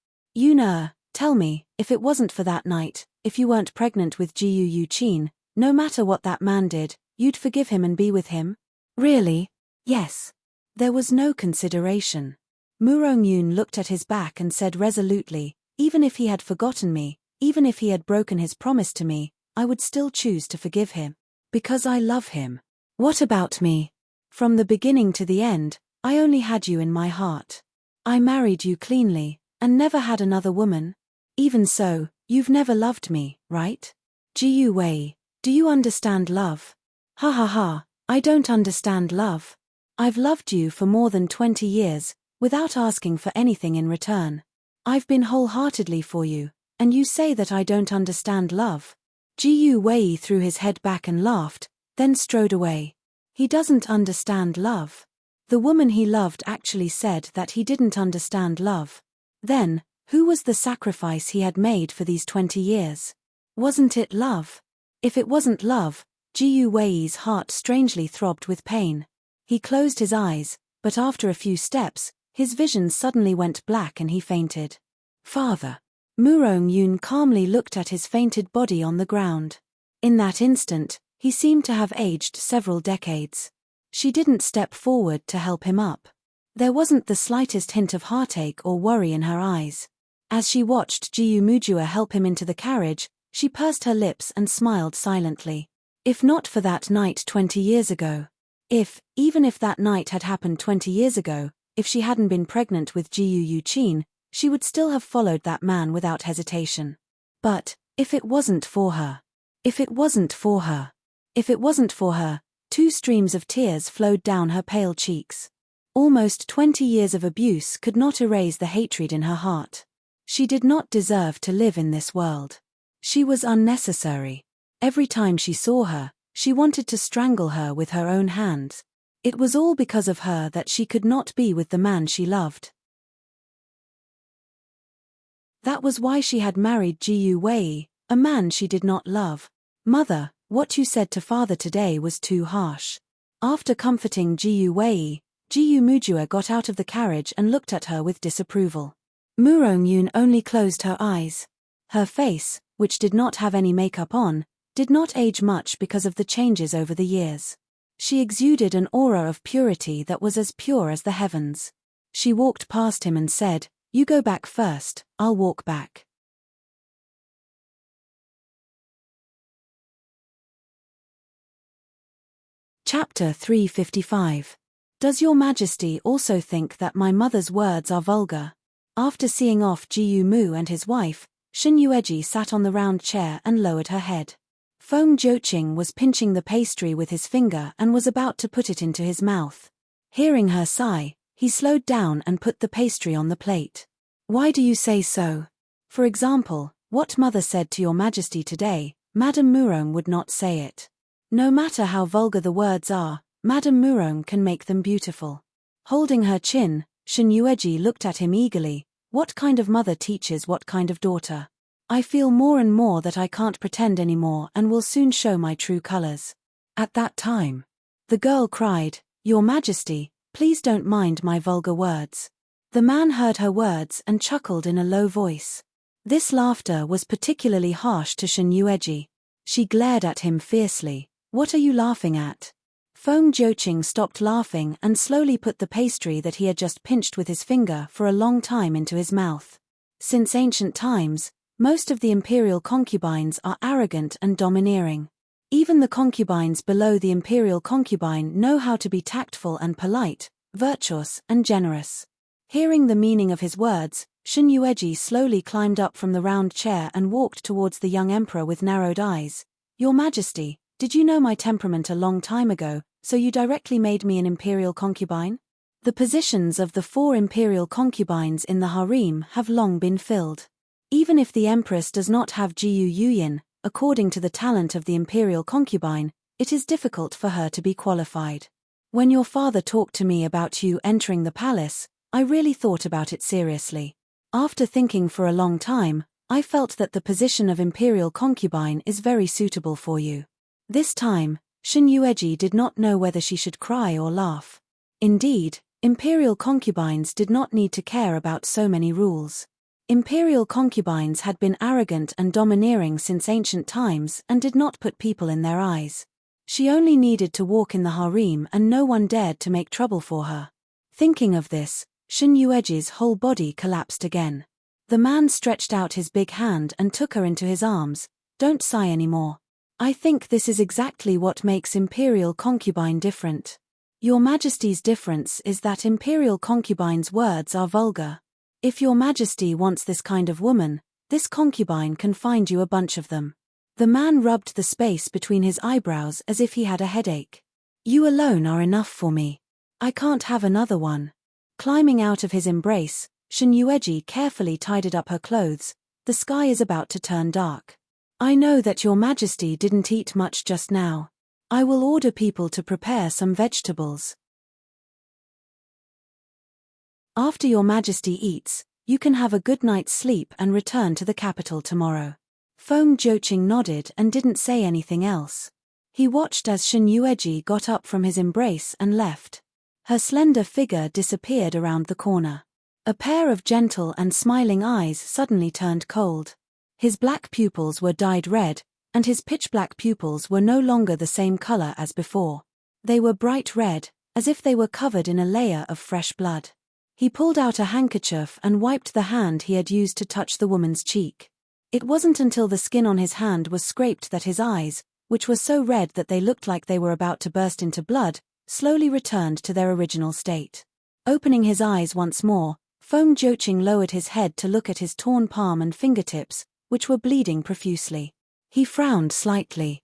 Tell me, if it wasn't for that night, if you weren't pregnant with Ji Yuqin, no matter what that man did, you'd forgive him and be with him? Really? Yes. There was no consideration. Murongyun looked at his back and said resolutely, even if he had forgotten me, even if he had broken his promise to me, I would still choose to forgive him. Because I love him. What about me? From the beginning to the end, I only had you in my heart. I married you cleanly, and never had another woman. Even so, you've never loved me, right? Ji Wei, do you understand love? Ha ha ha, I don't understand love. I've loved you for more than 20 years, without asking for anything in return. I've been wholeheartedly for you, and you say that I don't understand love. Ji Wei threw his head back and laughed, then strode away. He doesn't understand love. The woman he loved actually said that he didn't understand love. Then, who was the sacrifice he had made for these 20 years? Wasn't it love? If it wasn't love, Ji Wei's heart strangely throbbed with pain. He closed his eyes, but after a few steps, his vision suddenly went black and he fainted. Father. Murongyun calmly looked at his fainted body on the ground. In that instant, he seemed to have aged several decades. She didn't step forward to help him up. There wasn't the slightest hint of heartache or worry in her eyes. As she watched Ji Mujua help him into the carriage, she pursed her lips and smiled silently. If not for that night 20 years ago. Even if that night had happened 20 years ago, if she hadn't been pregnant with Ji Yuqin, she would still have followed that man without hesitation. But, if it wasn't for her. 2 streams of tears flowed down her pale cheeks. Almost 20 years of abuse could not erase the hatred in her heart. She did not deserve to live in this world. She was unnecessary. Every time she saw her, she wanted to strangle her with her own hands. It was all because of her that she could not be with the man she loved. That was why she had married Ji Wei, a man she did not love. Mother, what you said to father today was too harsh. After comforting Jiyu Wei, Jiyu Mujua got out of the carriage and looked at her with disapproval. Murong Yun only closed her eyes. Her face, which did not have any makeup on, did not age much because of the changes over the years. She exuded an aura of purity that was as pure as the heavens. She walked past him and said, "You go back first, I'll walk back." Chapter 355. Does your majesty also think that my mother's words are vulgar? After seeing off Jiyu Mu and his wife, Shen Yueji sat on the round chair and lowered her head. Feng Jiuqing was pinching the pastry with his finger and was about to put it into his mouth. Hearing her sigh, he slowed down and put the pastry on the plate. Why do you say so? For example, what mother said to your majesty today, Madame Murong would not say it. No matter how vulgar the words are, Madame Murong can make them beautiful. Holding her chin, Shen Yueji looked at him eagerly. What kind of mother teaches what kind of daughter? I feel more and more that I can't pretend anymore and will soon show my true colors. At that time, the girl cried, "Your Majesty, please don't mind my vulgar words." The man heard her words and chuckled in a low voice. This laughter was particularly harsh to Shen Yueji. She glared at him fiercely. "What are you laughing at?" Feng Jiuqing stopped laughing and slowly put the pastry that he had just pinched with his finger for a long time into his mouth. Since ancient times, most of the imperial concubines are arrogant and domineering. Even the concubines below the imperial concubine know how to be tactful and polite, virtuous and generous. Hearing the meaning of his words, Shen Yueji slowly climbed up from the round chair and walked towards the young emperor with narrowed eyes. "Your Majesty, did you know my temperament a long time ago, so you directly made me an imperial concubine?" The positions of the 4 imperial concubines in the harem have long been filled. Even if the empress does not have Jiyu Yuyin, according to the talent of the imperial concubine, it is difficult for her to be qualified. When your father talked to me about you entering the palace, I really thought about it seriously. After thinking for a long time, I felt that the position of imperial concubine is very suitable for you. This time, Shen Yueji did not know whether she should cry or laugh. Indeed, imperial concubines did not need to care about so many rules. Imperial concubines had been arrogant and domineering since ancient times and did not put people in their eyes. She only needed to walk in the harem and no one dared to make trouble for her. Thinking of this, Shen Yueji's whole body collapsed again. The man stretched out his big hand and took her into his arms. "Don't sigh anymore. I think this is exactly what makes imperial concubine different. Your Majesty's difference is that imperial concubine's words are vulgar. If your Majesty wants this kind of woman, this concubine can find you a bunch of them." The man rubbed the space between his eyebrows as if he had a headache. "You alone are enough for me. I can't have another one." Climbing out of his embrace, Shen Yueji carefully tidied up her clothes. "The sky is about to turn dark. I know that your Majesty didn't eat much just now. I will order people to prepare some vegetables. After your Majesty eats, you can have a good night's sleep and return to the capital tomorrow." Feng Jiuqing nodded and didn't say anything else. He watched as Shen Yueji got up from his embrace and left. Her slender figure disappeared around the corner. A pair of gentle and smiling eyes suddenly turned cold. His black pupils were dyed red, and his pitch-black pupils were no longer the same color as before. They were bright red, as if they were covered in a layer of fresh blood. He pulled out a handkerchief and wiped the hand he had used to touch the woman's cheek. It wasn't until the skin on his hand was scraped that his eyes, which were so red that they looked like they were about to burst into blood, slowly returned to their original state. Opening his eyes once more, Feng Jiuqing lowered his head to look at his torn palm and fingertips, which were bleeding profusely. He frowned slightly.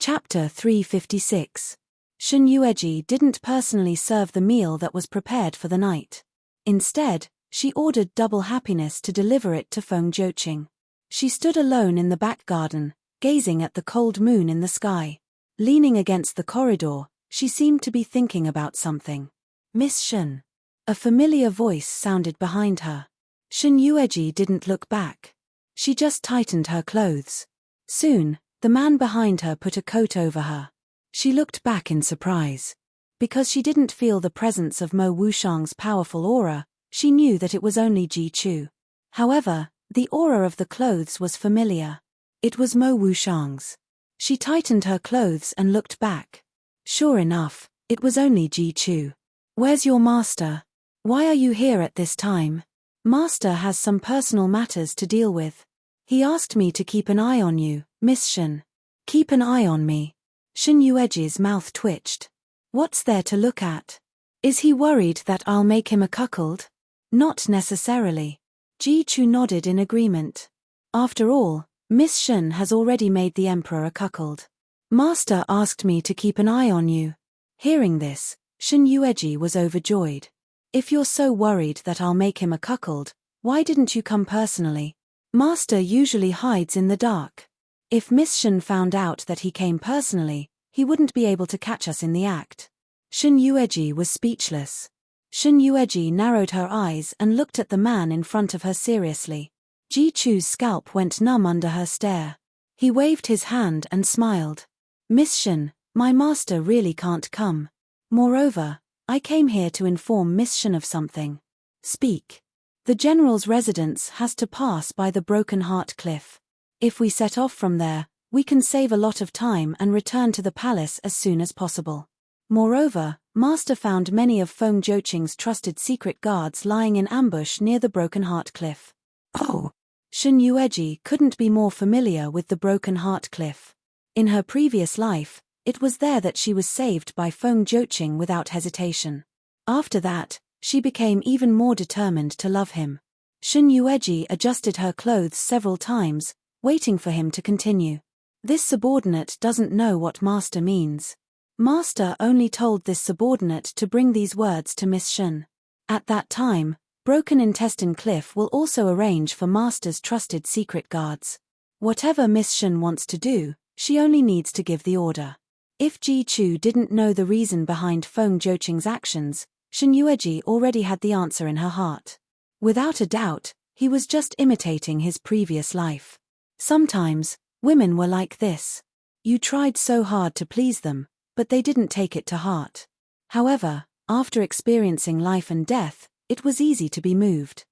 Chapter 356. Shen Yueji didn't personally serve the meal that was prepared for the night. Instead, she ordered double happiness to deliver it to Feng Jiuqing. She stood alone in the back garden, gazing at the cold moon in the sky. Leaning against the corridor, she seemed to be thinking about something. "Miss Shen." A familiar voice sounded behind her. Shin Yueji didn't look back. She just tightened her clothes. Soon, the man behind her put a coat over her. She looked back in surprise. Because she didn't feel the presence of Mo Wushang's powerful aura, she knew that it was only Ji Chu. However, the aura of the clothes was familiar. It was Mo Wushang's. She tightened her clothes and looked back. Sure enough, it was only Ji Chu. "Where's your master? Why are you here at this time?" "Master has some personal matters to deal with. He asked me to keep an eye on you, Miss Shin." "Keep an eye on me?" Shin Yueji's mouth twitched. "What's there to look at? Is he worried that I'll make him a cuckold?" "Not necessarily." Ji Chu nodded in agreement. After all, Miss Shin has already made the emperor a cuckold. "Master asked me to keep an eye on you." Hearing this, Shin Yueji was overjoyed. "If you're so worried that I'll make him a cuckold, why didn't you come personally? Master usually hides in the dark. If Miss Shin found out that he came personally, he wouldn't be able to catch us in the act." Shin Yueji was speechless. Shin Yueji narrowed her eyes and looked at the man in front of her seriously. Ji Chu's scalp went numb under her stare. He waved his hand and smiled. "Miss Shin, my master really can't come. Moreover, I came here to inform Miss Shin of something." "Speak." "The general's residence has to pass by the Broken Heart Cliff. If we set off from there, we can save a lot of time and return to the palace as soon as possible. Moreover, Master found many of Feng Joqing's trusted secret guards lying in ambush near the Broken Heart Cliff." "Oh!" Shin Yueji couldn't be more familiar with the Broken Heart Cliff. In her previous life, it was there that she was saved by Feng Joqing without hesitation. After that, she became even more determined to love him. Shin Yueji adjusted her clothes several times, waiting for him to continue. "This subordinate doesn't know what master means. Master only told this subordinate to bring these words to Miss Shin. At that time, Broken Intestine Cliff will also arrange for master's trusted secret guards. Whatever Miss Shin wants to do, she only needs to give the order." If Ji Chu didn't know the reason behind Feng Joqing's actions, Shin Yueji already had the answer in her heart. Without a doubt, he was just imitating his previous life. Sometimes, women were like this. You tried so hard to please them, but they didn't take it to heart. However, after experiencing life and death, it was easy to be moved.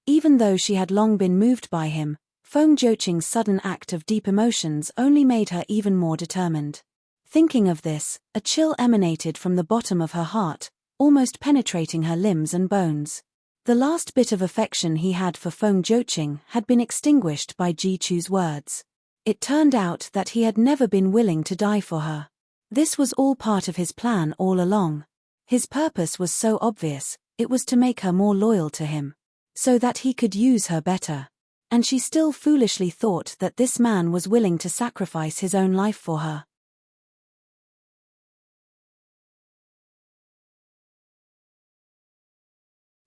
Even though she had long been moved by him, Feng Joqing's sudden act of deep emotions only made her even more determined. Thinking of this, a chill emanated from the bottom of her heart, almost penetrating her limbs and bones. The last bit of affection he had for Feng Joqing had been extinguished by Ji Chu's words. It turned out that he had never been willing to die for her. This was all part of his plan all along. His purpose was so obvious, it was to make her more loyal to him, so that he could use her better. And she still foolishly thought that this man was willing to sacrifice his own life for her.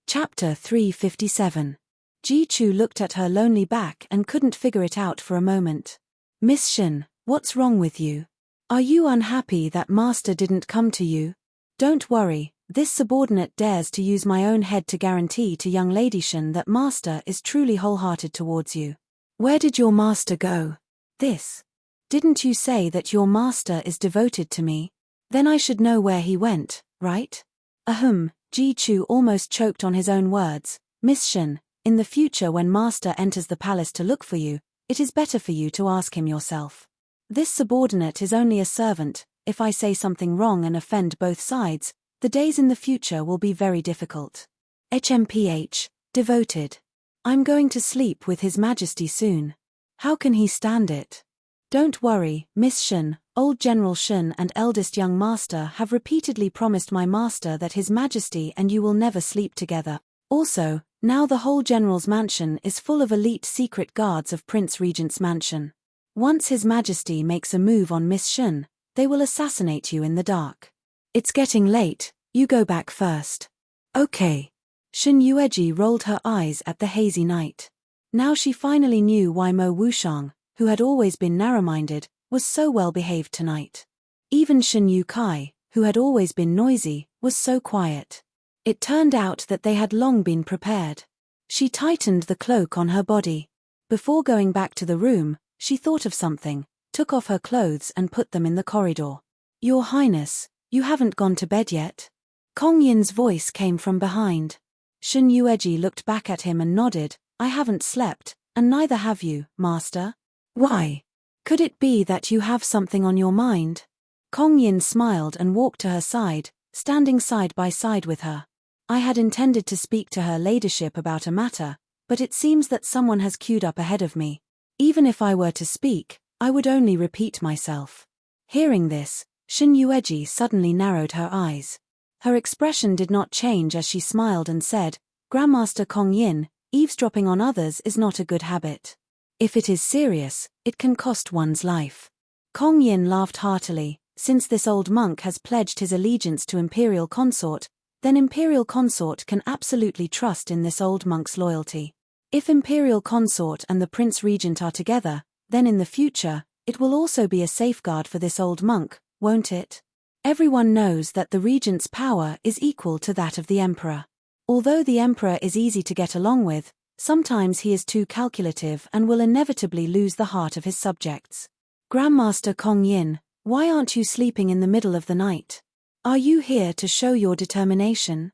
Chapter 357. Ji Chu looked at her lonely back and couldn't figure it out for a moment. "Miss Shin, what's wrong with you? Are you unhappy that master didn't come to you?" "Don't worry, this subordinate dares to use my own head to guarantee to young Lady Shin that master is truly wholehearted towards you." "Where did your master go?" "This. Didn't you say that your master is devoted to me? Then I should know where he went, right?" Ahem, Ji Chu almost choked on his own words. "Miss Shin, in the future when master enters the palace to look for you, it is better for you to ask him yourself. This subordinate is only a servant. If I say something wrong and offend both sides, the days in the future will be very difficult." HMPH, devoted. "I'm going to sleep with His Majesty soon. How can he stand it?" "Don't worry, Miss Shin, old General Shin and eldest young master have repeatedly promised my master that His Majesty and you will never sleep together. Also, now the whole general's mansion is full of elite secret guards of Prince Regent's mansion. Once His Majesty makes a move on Miss Shin, they will assassinate you in the dark. It's getting late, you go back first." "Okay." Shin Yueji rolled her eyes at the hazy night. Now she finally knew why Mo Wushang, who had always been narrow-minded, was so well behaved tonight. Even Shin Yu Kai, who had always been noisy, was so quiet. It turned out that they had long been prepared. She tightened the cloak on her body. Before going back to the room, she thought of something, took off her clothes and put them in the corridor. "Your Highness, you haven't gone to bed yet?" Kong Yin's voice came from behind. Shen Yueji looked back at him and nodded. "I haven't slept, and neither have you, Master." "Why? Could it be that you have something on your mind?" Kong Yin smiled and walked to her side, standing side by side with her. "I had intended to speak to her ladyship about a matter, but it seems that someone has queued up ahead of me. Even if I were to speak, I would only repeat myself." Hearing this, Shen Yueji suddenly narrowed her eyes. Her expression did not change as she smiled and said, "Grandmaster Kong Yin, eavesdropping on others is not a good habit. If it is serious, it can cost one's life." Kong Yin laughed heartily. "Since this old monk has pledged his allegiance to Imperial Consort, then Imperial Consort can absolutely trust in this old monk's loyalty. If Imperial Consort and the Prince Regent are together, then in the future, it will also be a safeguard for this old monk, won't it? Everyone knows that the Regent's power is equal to that of the Emperor. Although the Emperor is easy to get along with, sometimes he is too calculative and will inevitably lose the heart of his subjects. Grandmaster Kong Yin, why aren't you sleeping in the middle of the night? Are you here to show your determination?"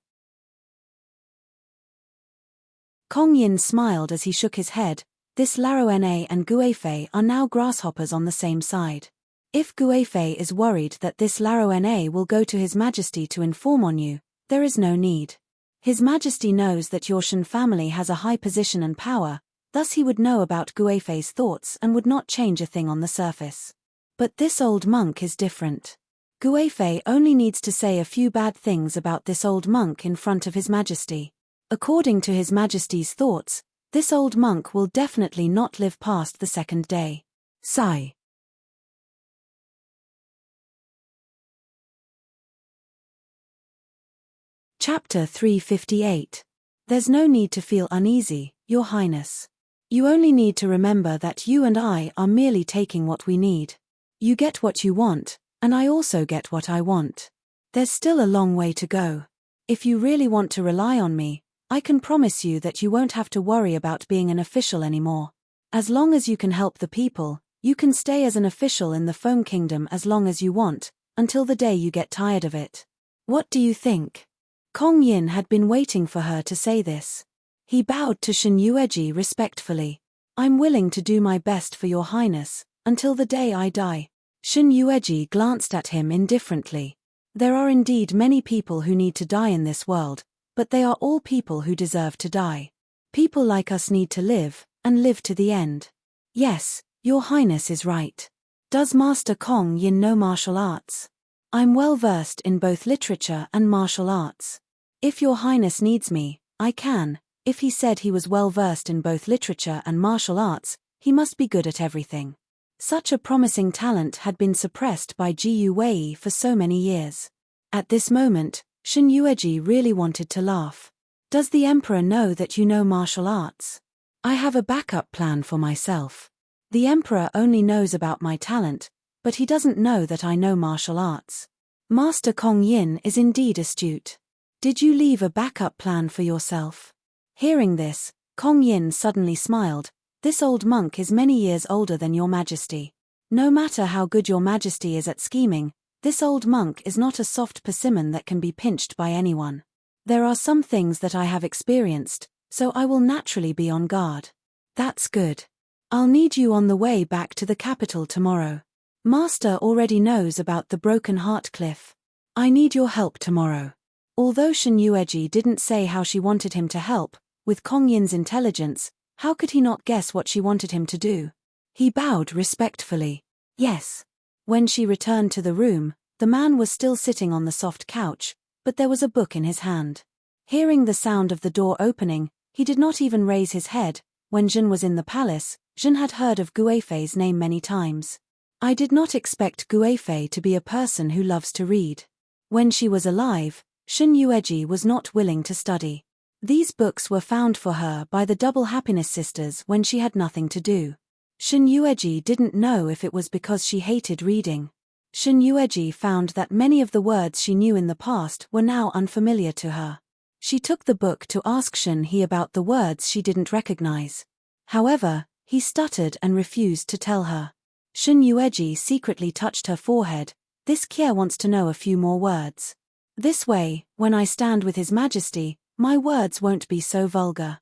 Kong Yin smiled as he shook his head. "This Laroene and Guifei are now grasshoppers on the same side. If Guifei is worried that this Laroene will go to His Majesty to inform on you, there is no need. His Majesty knows that your Shen family has a high position and power, thus he would know about Guifei's thoughts and would not change a thing on the surface. But this old monk is different. Guifei only needs to say a few bad things about this old monk in front of His Majesty. According to His Majesty's thoughts, this old monk will definitely not live past the second day." Sigh. Chapter 358. There's no need to feel uneasy, Your Highness. You only need to remember that you and I are merely taking what we need. You get what you want, and I also get what I want. There's still a long way to go. If you really want to rely on me, I can promise you that you won't have to worry about being an official anymore. As long as you can help the people, you can stay as an official in the Foam Kingdom as long as you want, until the day you get tired of it. What do you think? Kong Yin had been waiting for her to say this. He bowed to Shen Yueji respectfully. "I'm willing to do my best for Your Highness, until the day I die." Shen Yueji glanced at him indifferently. There are indeed many people who need to die in this world, but they are all people who deserve to die. People like us need to live, and live to the end. Yes, Your Highness is right. Does Master Kong Yin know martial arts? I'm well versed in both literature and martial arts. If Your Highness needs me, I can. If he said he was well versed in both literature and martial arts, he must be good at everything. Such a promising talent had been suppressed by Ji Wei for so many years. At this moment, Shen Yueji really wanted to laugh. "Does the Emperor know that you know martial arts? I have a backup plan for myself. The Emperor only knows about my talent, but he doesn't know that I know martial arts. Master Kong Yin is indeed astute. Did you leave a backup plan for yourself?" Hearing this, Kong Yin suddenly smiled. "This old monk is many years older than Your Majesty. No matter how good Your Majesty is at scheming, this old monk is not a soft persimmon that can be pinched by anyone. There are some things that I have experienced, so I will naturally be on guard." "That's good. I'll need you on the way back to the capital tomorrow. Master already knows about the Broken Heart Cliff. I need your help tomorrow." Although Shen Yueji didn't say how she wanted him to help, with Kong Yin's intelligence, how could he not guess what she wanted him to do? He bowed respectfully. "Yes." When she returned to the room, the man was still sitting on the soft couch, but there was a book in his hand. Hearing the sound of the door opening, he did not even raise his head. When Jin was in the palace, Jin had heard of Guifei's name many times. I did not expect Guifei to be a person who loves to read. When she was alive, Shen Yueji was not willing to study. These books were found for her by the Double Happiness Sisters when she had nothing to do. Shen Yueji didn't know if it was because she hated reading. Shin Yueji found that many of the words she knew in the past were now unfamiliar to her. She took the book to ask Shin He about the words she didn't recognize. However, he stuttered and refused to tell her. Shin Yueji secretly touched her forehead. This Kye wants to know a few more words. This way, when I stand with His Majesty, my words won't be so vulgar.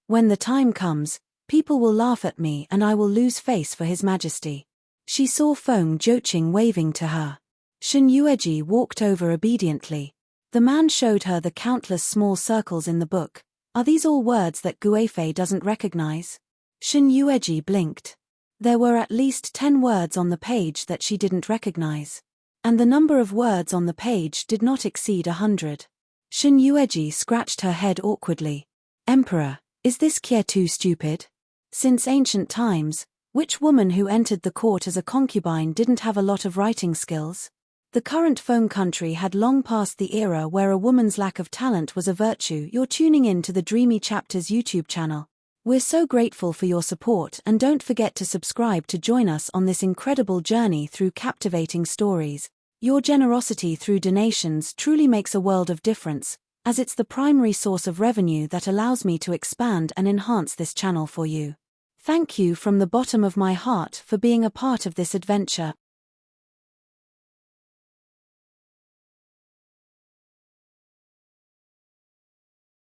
When the time comes, people will laugh at me and I will lose face for His Majesty. She saw Feng Joching waving to her. Shin Yueji walked over obediently. The man showed her the countless small circles in the book. Are these all words that Guifei doesn't recognize? Shin Yueji blinked. There were at least 10 words on the page that she didn't recognize. And the number of words on the page did not exceed 100. Shin Yueji scratched her head awkwardly. Emperor, is this Kye too stupid? Since ancient times, which woman who entered the court as a concubine didn't have a lot of writing skills? The current Feng country had long passed the era where a woman's lack of talent was a virtue. You're tuning in to the Dreamy Chapters YouTube channel. We're so grateful for your support, and don't forget to subscribe to join us on this incredible journey through captivating stories. Your generosity through donations truly makes a world of difference, as it's the primary source of revenue that allows me to expand and enhance this channel for you. Thank you from the bottom of my heart for being a part of this adventure.